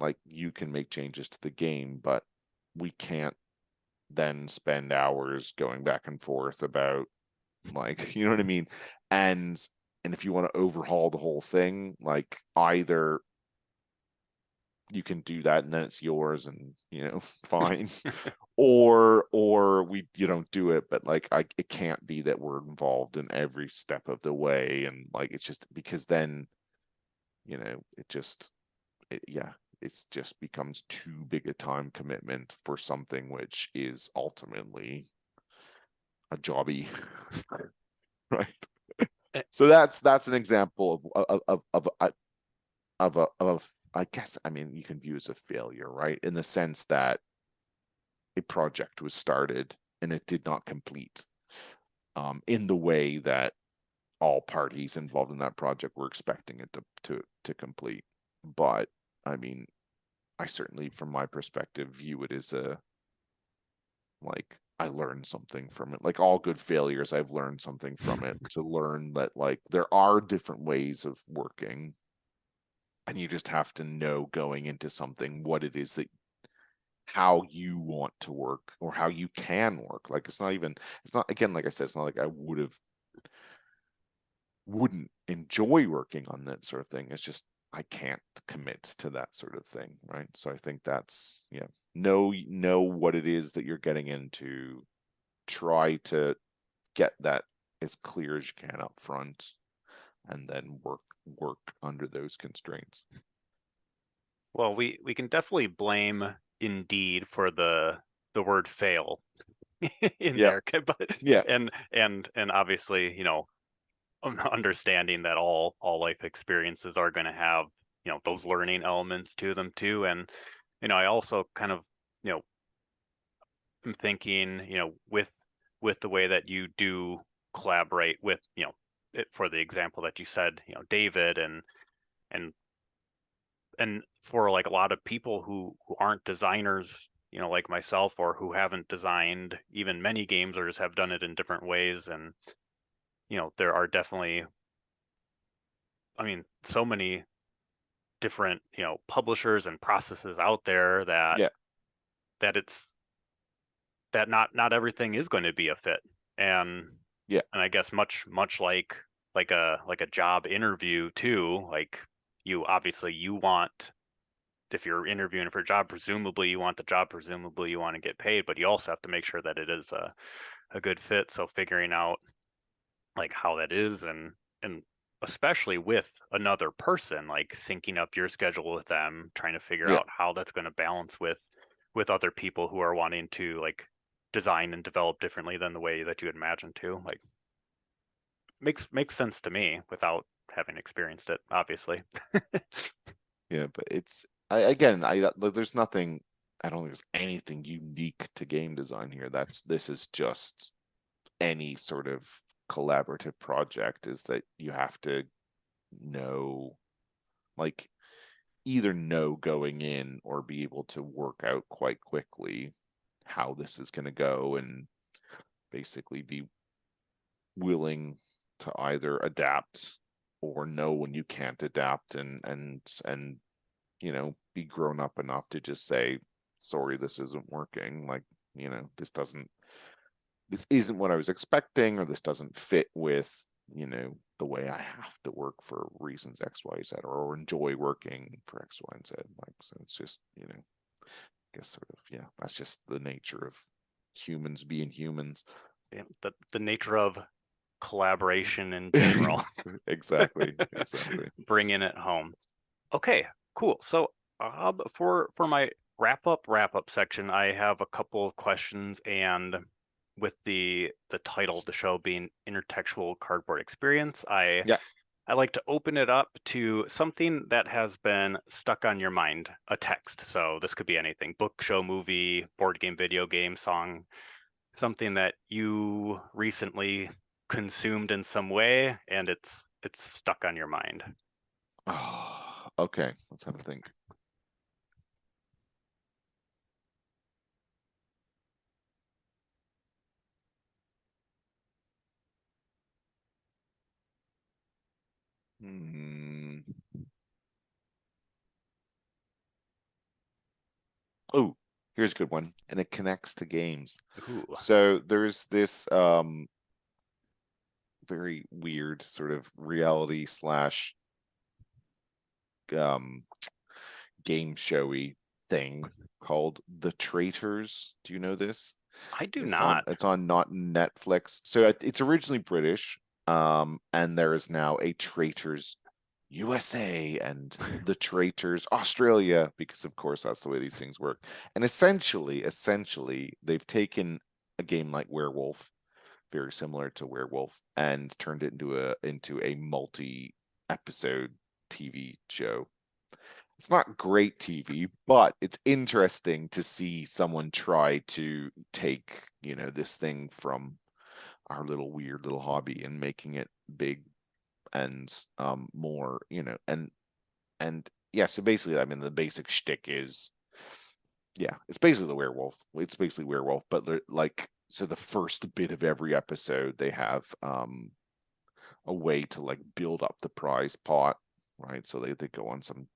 S4: like, you can make changes to the game, but we can't then spend hours going back and forth about, like, you know what I mean? And if you want to overhaul the whole thing, like, either you can do that and then it's yours and, you know, fine, or you don't do it, but like, it can't be that we're involved in every step of the way. And like, it's just because then, you know, it just becomes too big a time commitment for something which is ultimately a jobby. Right. So that's an example of I guess, I mean, you can view as a failure, right? In the sense that a project was started and it did not complete in the way that all parties involved in that project were expecting it to complete. But I mean, I certainly, from my perspective, view it as like I learned something from it. Like all good failures, I've learned something from it, to learn that like there are different ways of working, and you just have to know going into something what it is that how you want to work or how you can work. Like it's not, again, like I said, it's not like I wouldn't enjoy working on that sort of thing. It's just I can't commit to that sort of thing, right? So I think that's, yeah, know what it is that you're getting into, try to get that as clear as you can up front, and then work under those constraints.
S3: Well, we can definitely blame Indeed for the word fail in
S4: Yeah,
S3: there, but
S4: yeah,
S3: and obviously, understanding that all life experiences are going to have, those learning elements to them too. And I also kind of, am thinking, with the way that you do collaborate with, for the example that you said, David, and for like a lot of people who aren't designers, like myself, or who haven't designed even many games, or just have done it in different ways. And there are definitely, I mean, so many different, publishers and processes out there that
S4: yeah,
S3: it's that not everything is going to be a fit. And
S4: yeah,
S3: I guess much like a job interview too, like you obviously you want, if you're interviewing for a job, presumably you want the job, presumably you want to get paid, but you also have to make sure that it is a good fit. So figuring out like how that is, and especially with another person, like syncing up your schedule with them, trying to figure
S4: yeah.
S3: out how that's going to balance with other people who are wanting to like design and develop differently than the way that you had imagined to. Like makes sense to me without having experienced it, obviously.
S4: Yeah, but like, there's nothing. I don't think there's anything unique to game design here. This is just any sort of collaborative project, is that you have to know, like, either know going in or be able to work out quite quickly how this is going to go, and basically be willing to either adapt or know when you can't adapt, and be grown up enough to just say, sorry, this isn't working. Like, this isn't what I was expecting, or this doesn't fit with, the way I have to work for reasons X, Y, Z, or enjoy working for X, Y, and Z. Like, so it's just, I guess sort of, yeah, that's just the nature of humans being humans.
S3: Yeah, the nature of collaboration in general.
S4: Exactly.
S3: Bringing it home. Okay, cool. So for my wrap up section, I have a couple of questions, and with the title of the show being Intertextual Cardboard Experience,
S4: Yeah.
S3: I like to open it up to something that has been stuck on your mind, a text. So this could be anything: book, show, movie, board game, video game, song, something that you recently consumed in some way, and it's stuck on your mind.
S4: Oh, okay. Let's have a think. Oh, here's a good one, and it connects to games.
S3: Ooh.
S4: So there's this very weird sort of reality slash game showy thing called The Traitors. Do you know this?
S3: I do
S4: It's
S3: not.
S4: not Netflix. So it's originally British, and there is now a Traitors USA and The Traitors Australia, because of course that's the way these things work. And essentially, they've taken a game like Werewolf, very similar to Werewolf, and turned it into a multi-episode TV show. It's not great TV, but it's interesting to see someone try to take, this thing from our little weird little hobby and making it big and more, and yeah, so basically, I mean, the basic shtick is, yeah, it's basically the werewolf. It's basically werewolf, but like, so the first bit of every episode, they have a way to like build up the prize pot, right? So they go on some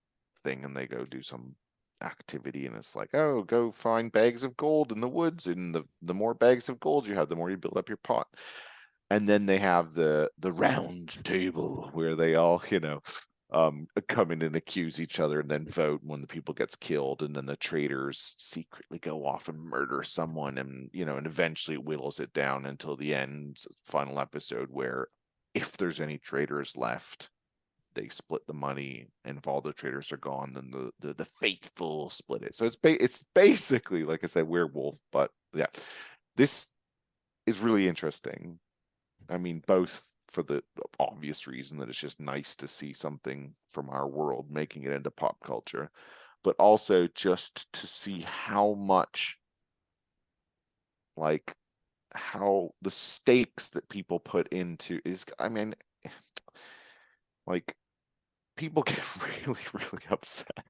S4: thing and they go do some activity, and it's like, oh, go find bags of gold in the woods, and the more bags of gold you have, the more you build up your pot. And then they have the round table where they all, come in and accuse each other and then vote when the people gets killed, and then the traitors secretly go off and murder someone, and and eventually whittles it down until the end final episode, where if there's any traitors left, they split the money, and if all the traitors are gone, then the faithful split it. So it's basically, like I said, werewolf. But yeah, this is really interesting. I mean, both for the obvious reason that it's just nice to see something from our world making it into pop culture, but also just to see how much, like, how the stakes that people put into is, I mean, like, people get really, really upset.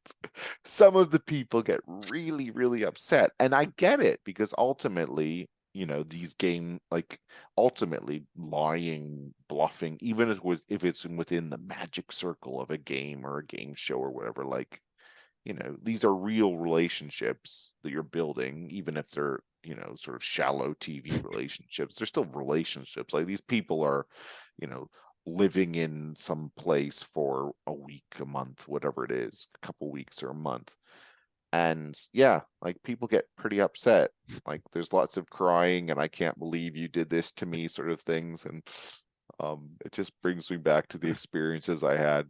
S4: Some of the people get really, really upset. And I get it, because ultimately, these game, like, ultimately lying, bluffing, even if it's within the magic circle of a game or a game show or whatever, like, these are real relationships that you're building, even if they're, sort of shallow TV relationships. They're still relationships. Like, these people are, living in some place for a week, a month, whatever it is, a couple weeks or a month. And yeah, like, people get pretty upset. Like, there's lots of crying and I can't believe you did this to me sort of things. And it just brings me back to the experiences I had,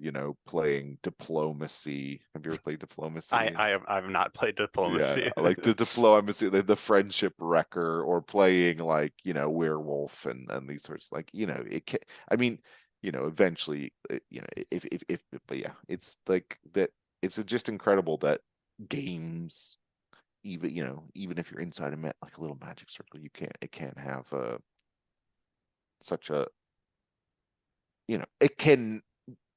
S4: playing Diplomacy. Have you ever played Diplomacy?
S3: I've not played
S4: Yeah,
S3: Diplomacy.
S4: like the Diplomacy, the Friendship Wrecker, or playing, like, Werewolf and these sorts, like, it can, I mean, eventually, if but yeah, it's like that. It's just incredible that games, even even if you're inside like a little magic circle, it can't have such a, it can,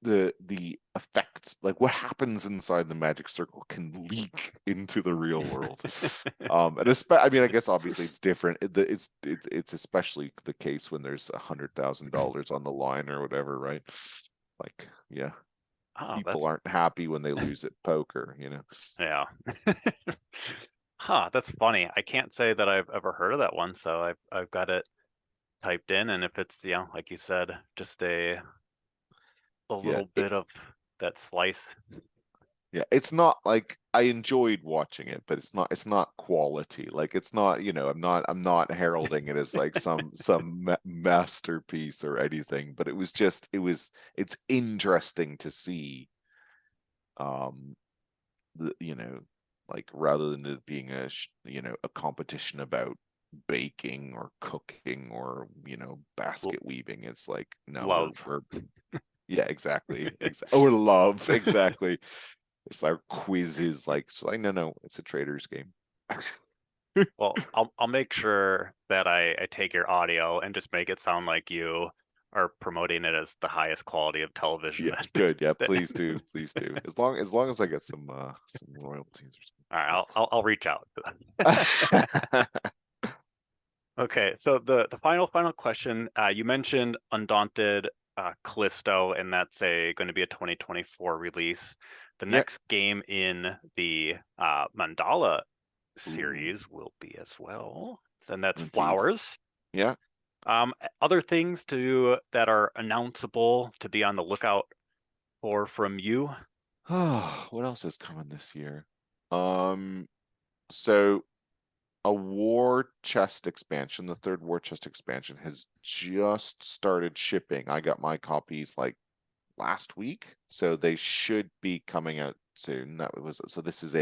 S4: the effects, like what happens inside the magic circle, can leak into the real world. And I mean, I guess obviously it's different. It's especially the case when there's $100,000 on the line or whatever, right? Like, yeah,
S3: Oh,
S4: people aren't happy when they lose at poker,
S3: yeah. Huh, that's funny. I can't say that I've ever heard of that one, so I've got it typed in, and if it's, like you said, just a
S4: Yeah,
S3: little bit of that slice.
S4: yeah, it's not like, I enjoyed watching it, but it's not quality. Like, it's not, I'm not heralding it as like some masterpiece or anything, but it's interesting to see, um like, rather than it being a competition about baking or cooking or
S3: L-
S4: basket weaving. It's like, no, we're
S3: Love.
S4: we're yeah, exactly, or love, exactly. It's our quizzes, like, so, like, no, it's a trader's game.
S3: Well, I'll make sure that I take your audio and just make it sound like you are promoting it as the highest quality of television
S4: Yeah, good. Yeah,
S3: that
S4: please do, please do. As long as I get some royalties
S3: all right, I'll reach out.
S4: or something.
S3: Okay, so the final question, you mentioned Undaunted Callisto, and that's going to be a 2024 release. The
S4: Yeah.
S3: next game in the Mandala
S4: Ooh,
S3: series will be as well, and that's
S4: indeed.
S3: Flowers.
S4: Yeah.
S3: Other things that are announceable to be on the lookout for from you?
S4: Oh, what else is coming this year? So a war chest expansion, the third war chest expansion, has just started shipping. I got my copies like last week, so they should be coming out soon. This is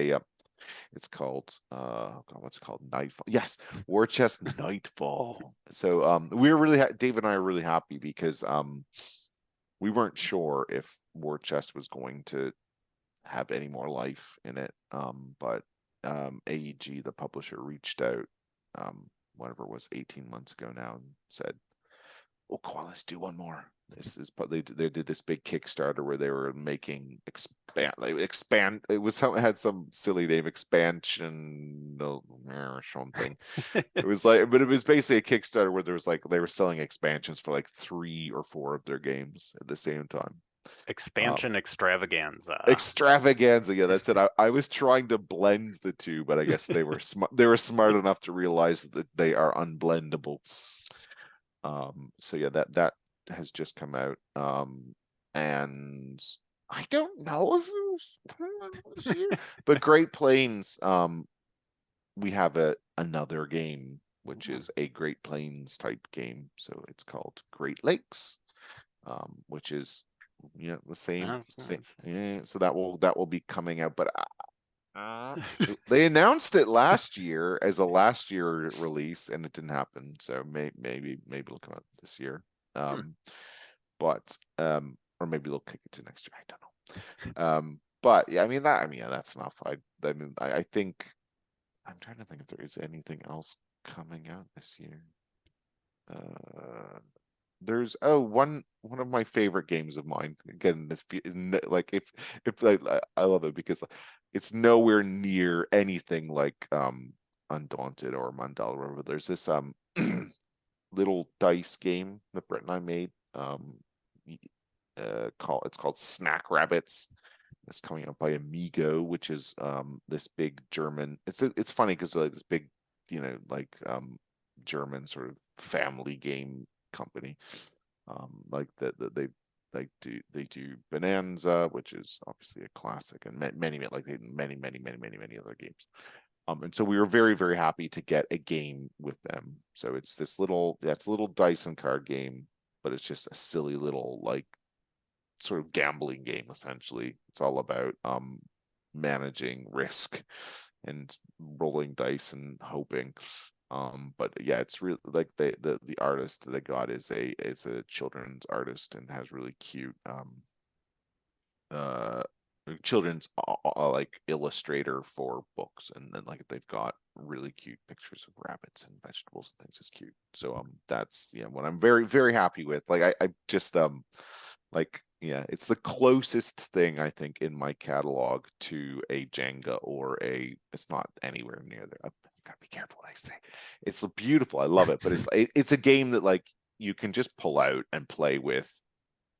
S4: it's called, God, what's it called? Nightfall. Yes, War Chest Nightfall. So we were really Dave and I are really happy, because we weren't sure if War Chest was going to have any more life in it. But AEG, the publisher, reached out, whatever it was, 18 months ago now, and said, oh, come on, let's do one more. This is, but they did this big Kickstarter where they were making expand. It was something, had some silly name, expansion or something. It was like, but it was basically a Kickstarter where there was like they were selling expansions for like 3 or 4 of their games at the same time.
S3: Expansion extravaganza.
S4: Extravaganza, yeah, that's it. I was trying to blend the two, but I guess they were smart. They were smart enough to realize that they are unblendable. So yeah, that has just come out. And I don't know if it was this year, but Great Plains, we have another game, which is a Great Plains type game. So it's called Great Lakes, which is the same. Yeah, so that will be coming out, but they announced it last year as a last year release, and it didn't happen. So maybe it'll come out this year. But or maybe they'll kick it to next year. I don't know. But yeah, I mean that's enough. I think I'm trying to think if there is anything else coming out this year. There's one of my favorite games of mine. Again, this like if I love it because it's nowhere near anything like Undaunted or Mandala or whatever. There's this little dice game that Brett and I made. It's called Snack Rabbits. It's coming out by Amigo, which is this big German. It's funny because like this big, German sort of family game company. Like that they do Bonanza, which is obviously a classic, and many other games. And so we were very, very happy to get a game with them. So it's this little dice and card game, but it's just a silly little sort of gambling game essentially. It's all about managing risk and rolling dice and hoping. But yeah, it's really like the artist that they got is a children's artist and has really cute children's like illustrator for books, and then like they've got really cute pictures of rabbits and vegetables and things. It's cute. So that's what I'm very, very happy with. Like I just it's the closest thing I think in my catalog to a Jenga or it's not anywhere near there. I've gotta be careful what I say. It's beautiful. I love it, but it's a game that like you can just pull out and play with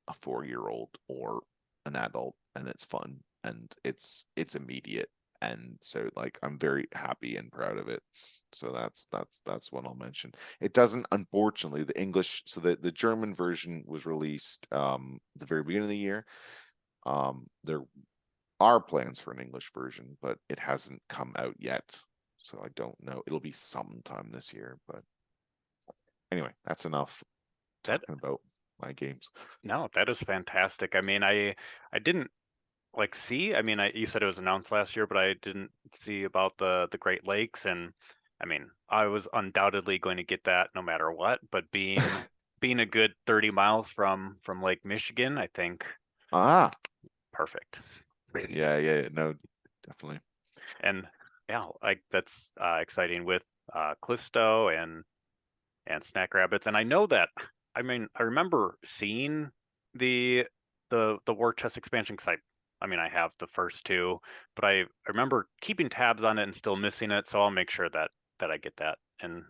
S4: a 4-year-old or an adult, and it's fun and it's immediate. And so like I'm very happy and proud of it. So that's one I'll mention. It doesn't, unfortunately, the English, so the German version was released the very beginning of the year. There are plans for an English version, but it hasn't come out yet. So I don't know. It'll be sometime this year, but anyway, that's enough talking about my games.
S3: No, that is fantastic. I mean, I didn't see. I mean, you said it was announced last year, but I didn't see about the Great Lakes, and I mean, I was undoubtedly going to get that no matter what. But being a good 30 miles from Lake Michigan, I think perfect.
S4: Yeah, no, definitely.
S3: And yeah, like that's exciting with Callisto and Snack Rabbits, and I know that. I mean, I remember seeing the War Chest expansion because I have the first 2, but I remember keeping tabs on it and still missing it, so I'll make sure that I get that. And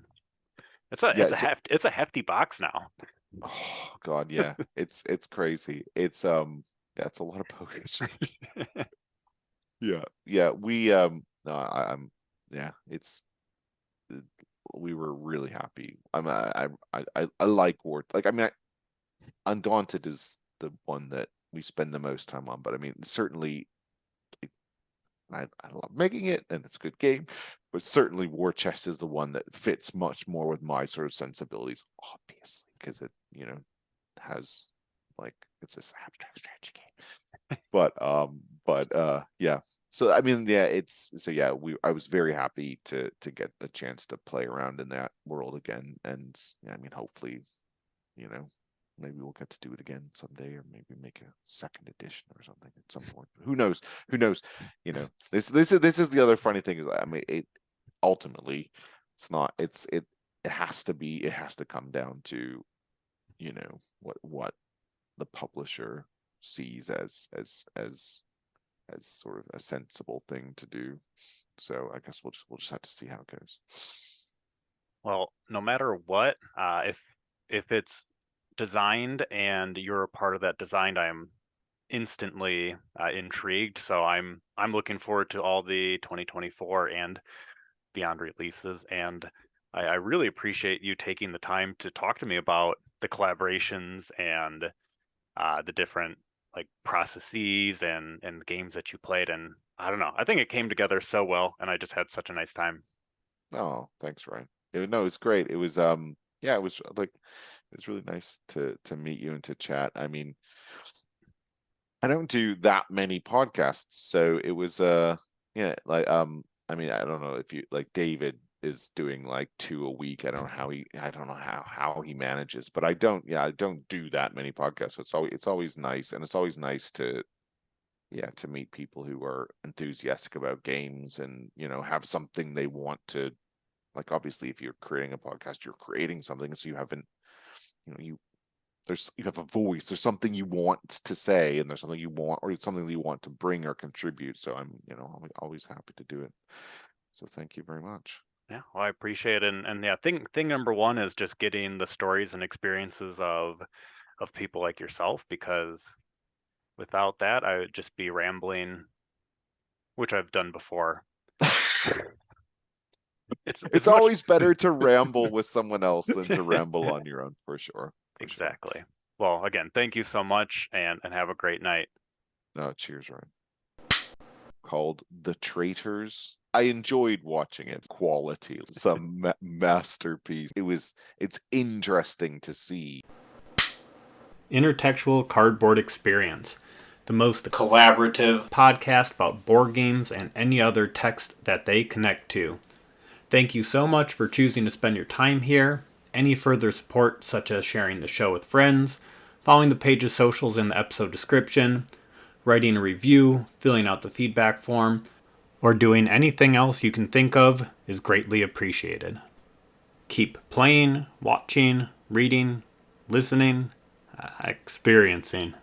S3: it's a hefty box now.
S4: Oh God, yeah, it's crazy. It's it's a lot of pokers. Yeah, we we were really happy. I like War. Like I mean, Undaunted is the one that we spend the most time on, but I mean certainly I love making it and it's a good game, but certainly War Chest is the one that fits much more with my sort of sensibilities, obviously, because it has like it's this abstract strategy game. But yeah. So I mean, yeah, I was very happy to get a chance to play around in that world again, and yeah, I mean, hopefully, maybe we'll get to do it again someday, or maybe make a second edition or something at some point. Who knows? This is the other funny thing is, I mean, it ultimately, it has to come down to you know, what the publisher sees as sort of a sensible thing to do. So I guess we'll just have to see how it goes.
S3: Well, no matter what, if it's designed and you're a part of that design, I'm instantly intrigued. So I'm looking forward to all the 2024 and beyond releases, and I really appreciate you taking the time to talk to me about the collaborations and the different like processes and games that you played. And I don't know, I think it came together so well, and I just had such a nice time.
S4: Oh, thanks, Ryan. No, it's great. It was yeah, it was like it was really nice to meet you and to chat. I mean, I don't do that many podcasts, so it was yeah, like I mean, I don't know if you like David is doing like 2 a week. I don't know how he manages, but I don't do that many podcasts. So it's always nice, and it's always nice to to meet people who are enthusiastic about games and, you know, have something they want to, like, obviously if you're creating a podcast, you're creating something, so you haven't, you know, you have a voice, there's something you want to say, and there's something you want, or something that you want to bring or contribute. So I'm, you know, always happy to do it. So thank you very much.
S3: Yeah, well, I appreciate it. And yeah, thing number one is just getting the stories and experiences of people like yourself, because without that, I would just be rambling, which I've done before.
S4: It's always better to ramble with someone else than to ramble on your own, for sure.
S3: Exactly. Sure. Well, again, thank you so much, and have a great night.
S4: No, cheers, Ryan. Called The Traitors. I enjoyed watching it. Quality, some masterpiece. It's interesting to see.
S1: Intertextual Cardboard Experience, the most
S2: Collaborative
S1: podcast about board games and any other text that they connect to. Thank you so much for choosing to spend your time here. Any further support, such as sharing the show with friends, following the page's socials in the episode description, writing a review, filling out the feedback form, or doing anything else you can think of is greatly appreciated. Keep playing, watching, reading, listening, experiencing.